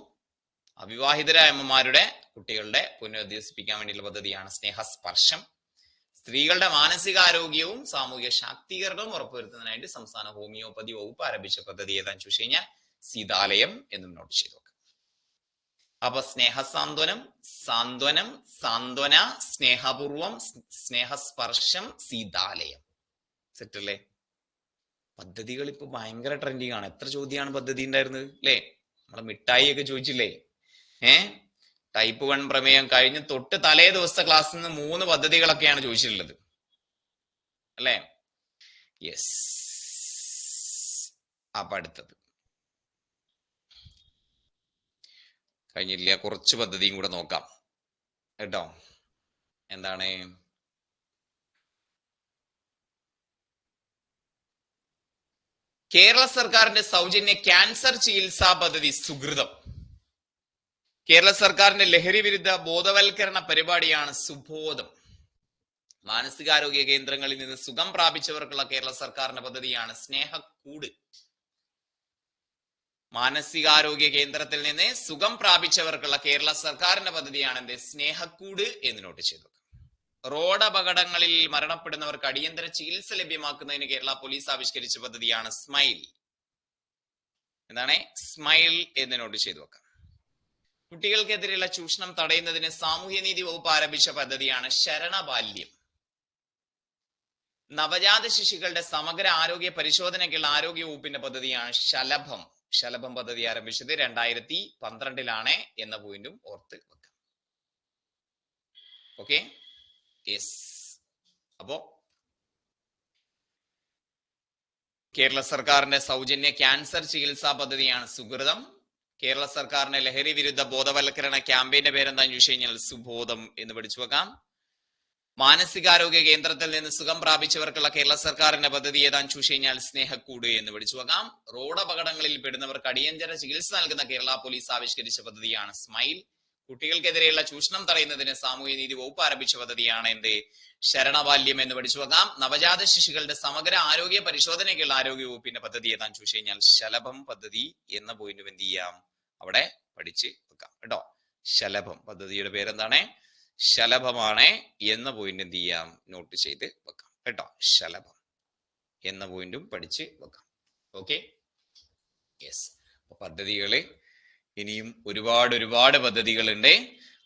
അവിവാഹിതരായ അമ്മമാരുടെ കുട്ടികളുടെ പുനരധിവസിപ്പിക്കാൻ വേണ്ടിയുള്ള പദ്ധതിയാണ് സ്നേഹസ്പർശം. സ്ത്രീകളുടെ മാനസികാരോഗ്യവും സാമൂഹിക ശാക്തീകരണവും ഉറപ്പുവരുത്തുന്നതിനായിട്ട് സംസ്ഥാന ഹോമിയോപ്പതി വകുപ്പ് ആരംഭിച്ച പദ്ധതി ഏതാന്ന് ചോദിച്ചു കഴിഞ്ഞാൽ സീതാലയം എന്നും നോട്ട് ചെയ്തു നോക്കാം. അപ്പൊ സ്നേഹസാന്ത്വനം, സാന്ത്വനം, സാന്ത്വന, സ്നേഹപൂർവം, സ്നേഹസ്പർശം, സീതാലയം. സെറ്റല്ലേ? പദ്ധതികൾ ഇപ്പൊ ഭയങ്കര ട്രെൻഡിങ് ആണ്. എത്ര ചോദ്യമാണ് പദ്ധതി ഉണ്ടായിരുന്നത് അല്ലേ? നമ്മളെ മിഠായി ഒക്കെ ചോദിച്ചില്ലേ? ടൈപ്പ് 1 പ്രമേയം കഴിഞ്ഞ് തൊട്ട് തലേ ദിവസത്തെ ക്ലാസ്സിൽ നിന്ന് 3 പദ്ധതികളൊക്കെയാണ് ചോദിച്ചിട്ടുള്ളത് അല്ലേ? യെസ്. അപ്പൊ അടുത്തത് കഴിഞ്ഞില്ല, കുറച്ച് പദ്ധതിയും കൂടെ നോക്കാം കേട്ടോ. എന്താണ്? കേരള സർക്കാരിന്റെ സൗജന്യ ക്യാൻസർ ചികിത്സാ പദ്ധതി സുഹൃതം. കേരള സർക്കാരിന്റെ ലഹരി വിരുദ്ധ ബോധവൽക്കരണ പരിപാടിയാണ് സുബോധം. മാനസികാരോഗ്യ കേന്ദ്രങ്ങളിൽ നിന്ന് സുഖം പ്രാപിച്ചവർക്കുള്ള കേരള സർക്കാരിന്റെ പദ്ധതിയാണ് സ്നേഹക്കൂട്. മാനസികാരോഗ്യ കേന്ദ്രത്തിൽ നിന്ന് സുഖം പ്രാപിച്ചവർക്കുള്ള കേരള സർക്കാരിന്റെ പദ്ധതിയാണ് എന്ത്? സ്നേഹക്കൂട് എന്ന് നോട്ട് ചെയ്തു. റോഡ് അപകടങ്ങളിൽ മരണപ്പെടുന്നവർക്ക് അടിയന്തര ചികിത്സ ലഭ്യമാക്കുന്നതിന് കേരള പോലീസ് ആവിഷ്കരിച്ച പദ്ധതിയാണ് സ്മൈൽ. എന്താണ്? സ്മൈൽ എന്ന് നോട്ട് ചെയ്തു വെക്കാം. കുട്ടികൾക്കെതിരെയുള്ള ചൂഷണം തടയുന്നതിന് സാമൂഹ്യനീതി വകുപ്പ് ആരംഭിച്ച പദ്ധതിയാണ് ശരണബാല്യം. നവജാത ശിശുക്കളുടെ സമഗ്ര ആരോഗ്യ പരിശോധനയ്ക്കുള്ള ആരോഗ്യ വകുപ്പിന്റെ പദ്ധതിയാണ് ശലഭം. ശലഭം പദ്ധതി ആരംഭിച്ചത് 2012 എന്ന പോയിന്റും ഓർത്ത് വെക്കാം. Okay, yes. അപ്പോ കേരള സർക്കാരിന്റെ സൗജന്യ ക്യാൻസർ ചികിത്സാ പദ്ധതിയാണ് സുഹൃതം. കേരള സർക്കാരിന്റെ ലഹരി വിരുദ്ധ ബോധവൽക്കരണ ക്യാമ്പയിന്റെ പേരെന്താന്ന് ചോദിച്ചു കഴിഞ്ഞാൽ സുബോധം എന്ന് പഠിച്ചു വെക്കാം. മാനസികാരോഗ്യ കേന്ദ്രത്തിൽ നിന്ന് സുഖം പ്രാപിച്ചവർക്കുള്ള കേരള സർക്കാരിന്റെ പദ്ധതി ഏതാന്ന് ചോദിച്ചു കഴിഞ്ഞാൽ സ്നേഹക്കൂട് എന്ന് പഠിച്ചു വെക്കാം. റോഡ് അപകടങ്ങളിൽ പെടുന്നവർക്ക് അടിയന്തര ചികിത്സ നൽകുന്ന കേരള പോലീസ് ആവിഷ്കരിച്ച പദ്ധതിയാണ് സ്മൈൽ. കുട്ടികൾക്കെതിരെയുള്ള ചൂഷണം തടയുന്നതിന് സാമൂഹ്യനീതി വകുപ്പ് ആരംഭിച്ച പദ്ധതിയാണ് എന്ത്? ശരണബാല്യം എന്ന് പഠിച്ചു വെക്കാം. നവജാത ശിശുക്കളുടെ സമഗ്ര ആരോഗ്യ പരിശോധനയ്ക്കുള്ള ആരോഗ്യ വകുപ്പിന്റെ പദ്ധതി ഏതാന്ന് ചോദിച്ചു കഴിഞ്ഞാൽ ശലഭം പദ്ധതി എന്ന പോയിന്റും എന്ത് ചെയ്യാം? അവിടെ പഠിച്ച് വെക്കാം കേട്ടോ. ശലഭം പദ്ധതിയുടെ പേരെന്താണ്? ശലഭമാണ് എന്ന പോയിന്റ് എന്ത് ചെയ്യാം? നോട്ട് ചെയ്ത് വെക്കാം കേട്ടോ. ശലഭം എന്ന പോയിന്റും പഠിച്ച് വെക്കാം. Okay, yes. പദ്ധതികള് ഇനിയും ഒരുപാട് പദ്ധതികളുണ്ട്.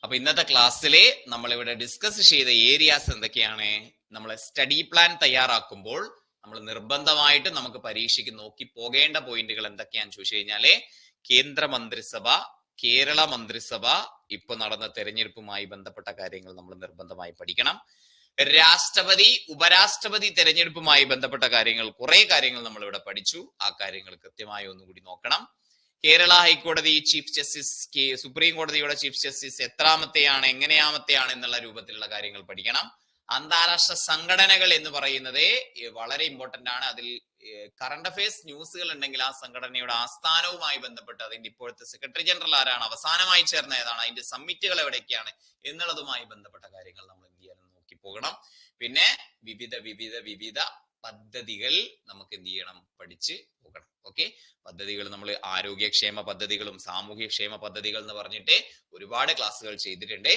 അപ്പൊ ഇന്നത്തെ ക്ലാസ്സിലെ നമ്മളിവിടെ ഡിസ്കസ് ചെയ്ത ഏരിയാസ് എന്തൊക്കെയാണ്? നമ്മൾ സ്റ്റഡി പ്ലാൻ തയ്യാറാക്കുമ്പോൾ നമ്മൾ നിർബന്ധമായിട്ടും നമുക്ക് പരീക്ഷയ്ക്ക് നോക്കി പോകേണ്ട പോയിന്റുകൾ എന്തൊക്കെയാന്ന് ചോദിച്ചു കഴിഞ്ഞാല്, കേന്ദ്ര മന്ത്രിസഭ, കേരള മന്ത്രിസഭ, ഇപ്പൊ നടന്ന തെരഞ്ഞെടുപ്പുമായി ബന്ധപ്പെട്ട കാര്യങ്ങൾ നമ്മൾ നിർബന്ധമായി പഠിക്കണം. രാഷ്ട്രപതി, ഉപരാഷ്ട്രപതി തെരഞ്ഞെടുപ്പുമായി ബന്ധപ്പെട്ട കാര്യങ്ങൾ, കുറെ കാര്യങ്ങൾ നമ്മൾ ഇവിടെ പഠിച്ചു. ആ കാര്യങ്ങൾ കൃത്യമായി ഒന്നുകൂടി നോക്കണം. കേരള ഹൈക്കോടതി ചീഫ് ജസ്റ്റിസ്, സുപ്രീം കോടതിയുടെ ചീഫ് ജസ്റ്റിസ് എത്രാമത്തെയാണ്, എങ്ങനെയാമത്തെയാണ് എന്നുള്ള രൂപത്തിലുള്ള കാര്യങ്ങൾ പഠിക്കണം. അന്താരാഷ്ട്ര സംഘടനകൾ എന്ന് പറയുന്നത് വളരെ ഇമ്പോർട്ടന്റ് ആണ്. അതിൽ കറണ്ട് അഫയേഴ്സ് ന്യൂസുകൾ ഉണ്ടെങ്കിൽ ആ സംഘടനയുടെ ആസ്ഥാനവുമായി ബന്ധപ്പെട്ട് അതിന്റെ ഇപ്പോഴത്തെ സെക്രട്ടറി ജനറൽ ആരാണ്, അവസാനമായി ചേർന്ന ഏതാണ്, അതിന്റെ സമ്മിറ്റുകൾ എവിടേക്കാണ് എന്നുള്ളതുമായി ബന്ധപ്പെട്ട കാര്യങ്ങൾ നമ്മൾ എന്ത് ചെയ്യാനും നോക്കി പോകണം. പിന്നെ വിവിധ പദ്ധതികൾ നമുക്ക് എന്ത് ചെയ്യണം, പഠിച്ച് പോകണം. ഓക്കെ, പദ്ധതികൾ നമ്മൾ ആരോഗ്യക്ഷേമ പദ്ധതികളും സാമൂഹ്യക്ഷേമ പദ്ധതികൾ എന്ന് പറഞ്ഞിട്ട് ഒരുപാട് ക്ലാസ്സുകൾ ചെയ്തിട്ടുണ്ട്.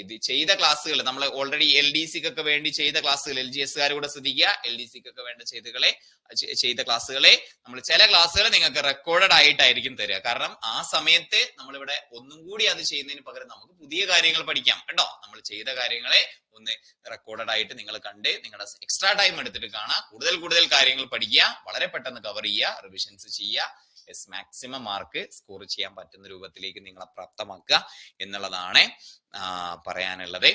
ഇത് ചെയ്ത ക്ലാസ്സുകൾ നമ്മൾ ഓൾറെഡി LDCക്കൊക്കെ വേണ്ടി ചെയ്ത ക്ലാസ്സുകൾ, LGS കൂടെ ശ്രദ്ധിക്കുക. LDCക്കൊക്കെ വേണ്ട ചെയ്ത ക്ലാസ്സുകളെ നമ്മൾ ചില ക്ലാസ്സുകൾ നിങ്ങൾക്ക് റെക്കോർഡഡ് ആയിട്ടായിരിക്കും തരിക. കാരണം ആ സമയത്ത് നമ്മളിവിടെ ഒന്നും കൂടി അത് ചെയ്യുന്നതിന് പകരം നമുക്ക് പുതിയ കാര്യങ്ങൾ പഠിക്കാം കേട്ടോ. നമ്മൾ ചെയ്ത കാര്യങ്ങളെ ഒന്ന് റെക്കോർഡഡ് ആയിട്ട് നിങ്ങൾ കണ്ട് നിങ്ങളുടെ എക്സ്ട്രാ ടൈം എടുത്തിട്ട് കാണാം. കൂടുതൽ കാര്യങ്ങൾ പഠിക്കുക, വളരെ പെട്ടെന്ന് കവർ ചെയ്യുക, റിവിഷൻസ് ചെയ്യുക. മാക്സിമം മാർക്ക് സ്കോർ ചെയ്യാൻ പറ്റുന്ന രൂപത്തിലേക്ക് നിങ്ങളെ പ്രാപ്തമാക്കുക എന്നുള്ളതാണ് പറയാനുള്ളത്.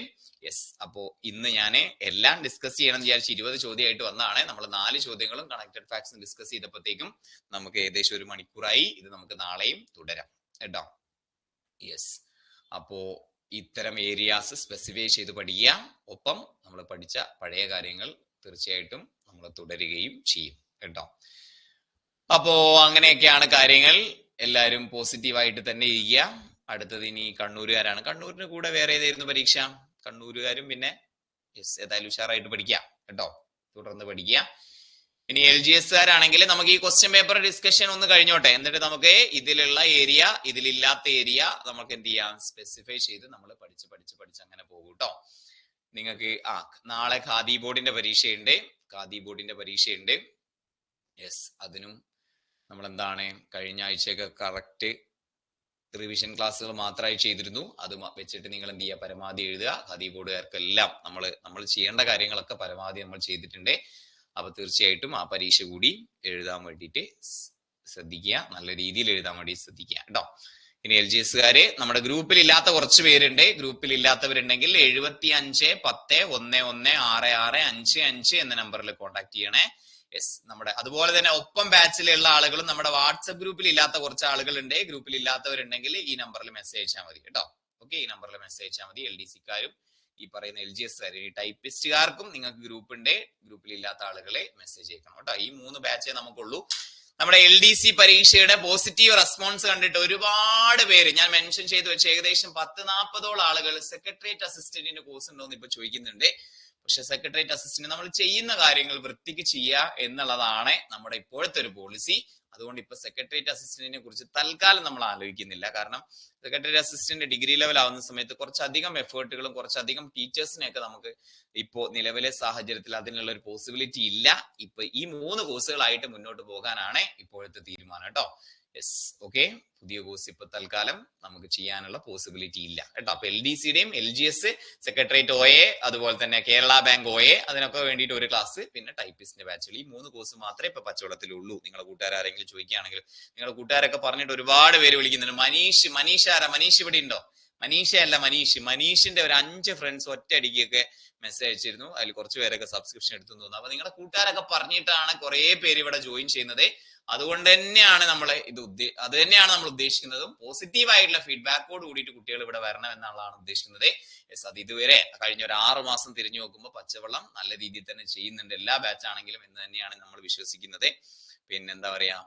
യെസ്, അപ്പോ ഇന്ന് ഞാൻ എല്ലാം ഡിസ്കസ് ചെയ്യണം എന്ന് വിചാരിച്ച് 20 ചോദ്യമായിട്ട് വന്നതാണ്. നമ്മൾ 4 ചോദ്യങ്ങളും കണക്റ്റഡ് ഫാക്ട്സും ഡിസ്കസ് ചെയ്തപ്പോഴത്തേക്കും നമുക്ക് ഏകദേശം 1 മണിക്കൂറായി. ഇത് നമുക്ക് നാളെയും തുടരാം കേട്ടോ. യെസ്, അപ്പോ ഇത്തരം ഏരിയാസ് സ്പെസിഫൈ ചെയ്ത് പഠിക്കുക. ഒപ്പം നമ്മൾ പഠിച്ച പഴയ കാര്യങ്ങൾ തീർച്ചയായിട്ടും നമ്മൾ തുടരുകയും ചെയ്യും കേട്ടോ. അപ്പോ അങ്ങനെയൊക്കെയാണ് കാര്യങ്ങൾ. എല്ലാവരും പോസിറ്റീവായിട്ട് തന്നെ ഇരിക്കുക. അടുത്തത് ഇനി കണ്ണൂരുകാരാണ്. കണ്ണൂരിന് കൂടെ വേറെ ഏതായിരുന്നു പരീക്ഷ? കണ്ണൂരുകാരും പിന്നെ ഏതായാലും ഉഷാറായിട്ട് പഠിക്കുക കേട്ടോ, തുടർന്ന് പഠിക്കുക. ഇനി LGSകാരാണെങ്കിൽ നമുക്ക് ഈ ക്വസ്റ്റ്യൻ പേപ്പർ ഡിസ്കഷൻ ഒന്ന് കഴിഞ്ഞോട്ടെ, എന്നിട്ട് നമുക്ക് ഇതിലുള്ള ഏരിയ, ഇതിലില്ലാത്ത ഏരിയ നമുക്ക് എന്ത് ചെയ്യാം, സ്പെസിഫൈ ചെയ്ത് നമ്മൾ പഠിച്ച് അങ്ങനെ പോകും കേട്ടോ. നിങ്ങൾക്ക് നാളെ ഖാദി ബോർഡിന്റെ പരീക്ഷയുണ്ട്. യെസ്, അതിനും നമ്മൾ എന്താണ് കഴിഞ്ഞ ആഴ്ചയൊക്കെ കറക്റ്റ് റിവിഷൻ ക്ലാസ്സുകൾ മാത്രമായി ചെയ്തിരുന്നു. അത് വെച്ചിട്ട് നിങ്ങൾ എന്ത് ചെയ്യുക, പരമാവധി എഴുതുക. ഖാദി ബോർഡുകാർക്കെല്ലാം നമ്മൾ ചെയ്യേണ്ട കാര്യങ്ങളൊക്കെ പരമാവധി നമ്മൾ ചെയ്തിട്ടുണ്ട്. അപ്പൊ തീർച്ചയായിട്ടും ആ പരീക്ഷ കൂടി എഴുതാൻ വേണ്ടിയിട്ട് ശ്രദ്ധിക്കുക, നല്ല രീതിയിൽ എഴുതാൻ വേണ്ടി ശ്രദ്ധിക്കുക കേട്ടോ. ഇനി LGSകാര് നമ്മുടെ ഗ്രൂപ്പിൽ ഇല്ലാത്ത കുറച്ച് പേരുണ്ട്. ഗ്രൂപ്പിൽ ഇല്ലാത്തവരുണ്ടെങ്കിൽ 7510116655 എന്ന നമ്പറിൽ കോൺടാക്ട് ചെയ്യണേ. യെസ്, നമ്മുടെ അതുപോലെ തന്നെ ഒപ്പം ബാച്ചിലുള്ള ആളുകളും നമ്മുടെ വാട്സപ്പ് ഗ്രൂപ്പിൽ ഇല്ലാത്ത കുറച്ച് ആളുകളുണ്ട്. ഗ്രൂപ്പിൽ ഇല്ലാത്തവരുണ്ടെങ്കിൽ ഈ നമ്പറിൽ മെസ്സേജ് അയച്ചാൽ മതി കേട്ടോ. ഓക്കെ, ഈ നമ്പറിൽ മെസ്സേജ് അയച്ചാൽ മതി. LDCക്കാരും ഈ പറയുന്ന LGSകാരും ഈ ടൈപ്പിസ്റ്റുകാർക്കും നിങ്ങൾക്ക് ഗ്രൂപ്പുണ്ട്. ഗ്രൂപ്പിൽ ഇല്ലാത്ത ആളുകളെ മെസ്സേജ് അയക്കണം കേട്ടോ. ഈ 3 ബാച്ചേ നമുക്കുള്ളൂ. നമ്മുടെ LDC പരീക്ഷയുടെ പോസിറ്റീവ് റെസ്പോൺസ് കണ്ടിട്ട് ഒരുപാട് പേര് ഞാൻ മെൻഷൻ ചെയ്ത് വെച്ച് ഏകദേശം 10-40ഓളം ആളുകൾ സെക്രട്ടേറിയറ്റ് അസിസ്റ്റന്റിന്റെ കോഴ്സ് ഉണ്ടോ എന്ന് ഇപ്പൊ ചോദിക്കുന്നുണ്ട്. പക്ഷെ സെക്രട്ടേറിയറ്റ് അസിസ്റ്റന്റ് നമ്മൾ ചെയ്യുന്ന കാര്യങ്ങൾ വൃത്തിക്ക് ചെയ്യുക എന്നുള്ളതാണ് നമ്മുടെ ഇപ്പോഴത്തെ ഒരു പോളിസി. അതുകൊണ്ട് ഇപ്പൊ സെക്രട്ടേറിയറ്റ് അസിസ്റ്റന്റിനെ കുറിച്ച് തൽക്കാലം നമ്മൾ ആലോചിക്കുന്നില്ല. കാരണം സെക്രട്ടേറിയറ്റ് അസിസ്റ്റന്റ് ഡിഗ്രി ലെവൽ ആവുന്ന സമയത്ത് കുറച്ചധികം എഫേർട്ടുകളും കുറച്ചധികം ടീച്ചേഴ്സിനെയൊക്കെ നമുക്ക് ഇപ്പോ നിലവിലെ സാഹചര്യത്തിൽ അതിനുള്ള ഒരു പോസിബിലിറ്റി ഇല്ല. ഇപ്പൊ ഈ 3 കോഴ്സുകളായിട്ട് മുന്നോട്ട് പോകാനാണ് ഇപ്പോഴത്തെ തീരുമാനം കേട്ടോ. യെസ്, ഓക്കെ, പുതിയ കോഴ്സ് ഇപ്പൊ തൽക്കാലം നമുക്ക് ചെയ്യാനുള്ള പോസിബിലിറ്റി ഇല്ല കേട്ടോ. അപ്പൊ LDCയുടെയും LGS, സെക്രട്ടേറിയറ്റ് OA, അതുപോലെ തന്നെ കേരള ബാങ്ക് OA, അതിനൊക്കെ വേണ്ടിയിട്ട് ഒരു ക്ലാസ്, പിന്നെ ടൈപ്പിസ്റ്റിന്റെ ബാച്ചിൽ ഈ 3 കോഴ്സ് മാത്രമേ ഇപ്പൊ പച്ചവെള്ളത്തിലുള്ളൂ. നിങ്ങളുടെ കൂട്ടുകാരെങ്കിലും ചോദിക്കുകയാണെങ്കിൽ, നിങ്ങളുടെ കൂട്ടുകാരൊക്കെ പറഞ്ഞിട്ട് ഒരുപാട് പേര് വിളിക്കുന്നുണ്ട്. മനീഷ് ഇവിടെ ഉണ്ടോ? മനീഷിന്റെ ഒരു 5 ഫ്രണ്ട്സ് ഒറ്റയടിക്കൊക്കെ മെസ്സേജ് അയച്ചിരുന്നു. അതിൽ കുറച്ച് പേരൊക്കെ സബ്സ്ക്രിപ്ഷൻ എടുത്തു തോന്നുന്നു. അപ്പൊ നിങ്ങളുടെ കൂട്ടുകാരൊക്കെ പറഞ്ഞിട്ടാണ് കുറെ പേര് ഇവിടെ ജോയിൻ ചെയ്യുന്നത്. അതുകൊണ്ട് തന്നെയാണ് നമ്മൾ ഉദ്ദേശിക്കുന്നതും പോസിറ്റീവ് ആയിട്ടുള്ള ഫീഡ്ബാക്കോട് കൂടിയിട്ട് കുട്ടികൾ ഇവിടെ വരണം എന്നുള്ളതാണ് ഉദ്ദേശിക്കുന്നത്. യെസ്, അത് ഇതുവരെ കഴിഞ്ഞ ഒരു 6 മാസം തിരിഞ്ഞു നോക്കുമ്പോൾ പച്ചവെള്ളം നല്ല രീതിയിൽ തന്നെ ചെയ്യുന്നുണ്ട്, എല്ലാ ബാച്ച് ആണെങ്കിലും എന്ന് തന്നെയാണ് നമ്മൾ വിശ്വസിക്കുന്നത്. പിന്നെന്താ പറയാ,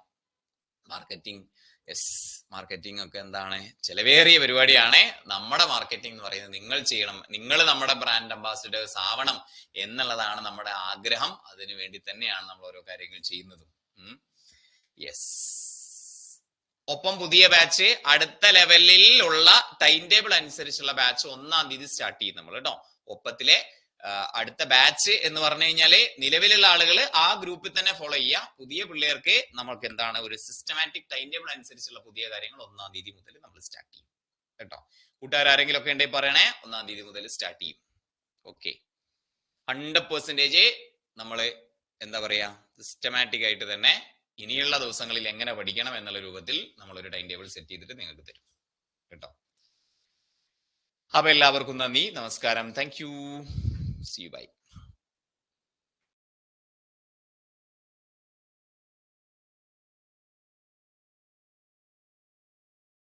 മാർക്കറ്റിംഗ് ഒക്കെ എന്താണ്, ചെലവേറിയ പരിപാടിയാണ്. നമ്മുടെ മാർക്കറ്റിംഗ് എന്ന് പറയുന്നത് നിങ്ങൾ ചെയ്യണം, നിങ്ങൾ നമ്മുടെ ബ്രാൻഡ് അംബാസിഡേഴ്സ് ആവണം എന്നുള്ളതാണ് നമ്മുടെ ആഗ്രഹം. അതിനു വേണ്ടി തന്നെയാണ് നമ്മൾ ഓരോ കാര്യങ്ങൾ ചെയ്യുന്നതും. യെസ്, ഒപ്പം പുതിയ ബാച്ച് അടുത്ത ലെവലിൽ ഉള്ള ടൈം ടേബിൾ അനുസരിച്ചുള്ള ബാച്ച് 1-ാം തീയതി സ്റ്റാർട്ട് ചെയ്യും നമ്മൾ കേട്ടോ. ഒപ്പത്തിലെ അടുത്ത ബാച്ച് എന്ന് പറഞ്ഞു കഴിഞ്ഞാല് നിലവിലുള്ള ആളുകൾ ആ ഗ്രൂപ്പിൽ തന്നെ ഫോളോ ചെയ്യുക. പുതിയ പിള്ളേർക്ക് നമുക്ക് എന്താണ് ഒരു സിസ്റ്റമാറ്റിക് ടൈം ടേബിൾ അനുസരിച്ചുള്ള പുതിയ കാര്യങ്ങൾ 1-ാം തീയതി മുതൽ നമ്മൾ സ്റ്റാർട്ട് ചെയ്യും കേട്ടോ. കൂട്ടുകാരെങ്കിലും ഒക്കെ ഉണ്ടെങ്കിൽ പറയണേ, 1-ാം തീയതി മുതൽ സ്റ്റാർട്ട് ചെയ്യും. ഓക്കെ, 100% നമ്മള് എന്താ പറയാ സിസ്റ്റമാറ്റിക് ആയിട്ട് തന്നെ ഇനിയുള്ള ദിവസങ്ങളിൽ എങ്ങനെ പഠിക്കണം എന്നുള്ള രൂപത്തിൽ നമ്മളൊരു ടൈം ടേബിൾ സെറ്റ് ചെയ്തിട്ട് നിങ്ങൾക്ക് തരും കേട്ടോ. അപ്പൊ എല്ലാവർക്കും നന്ദി, നമസ്കാരം, thank you, see you, by.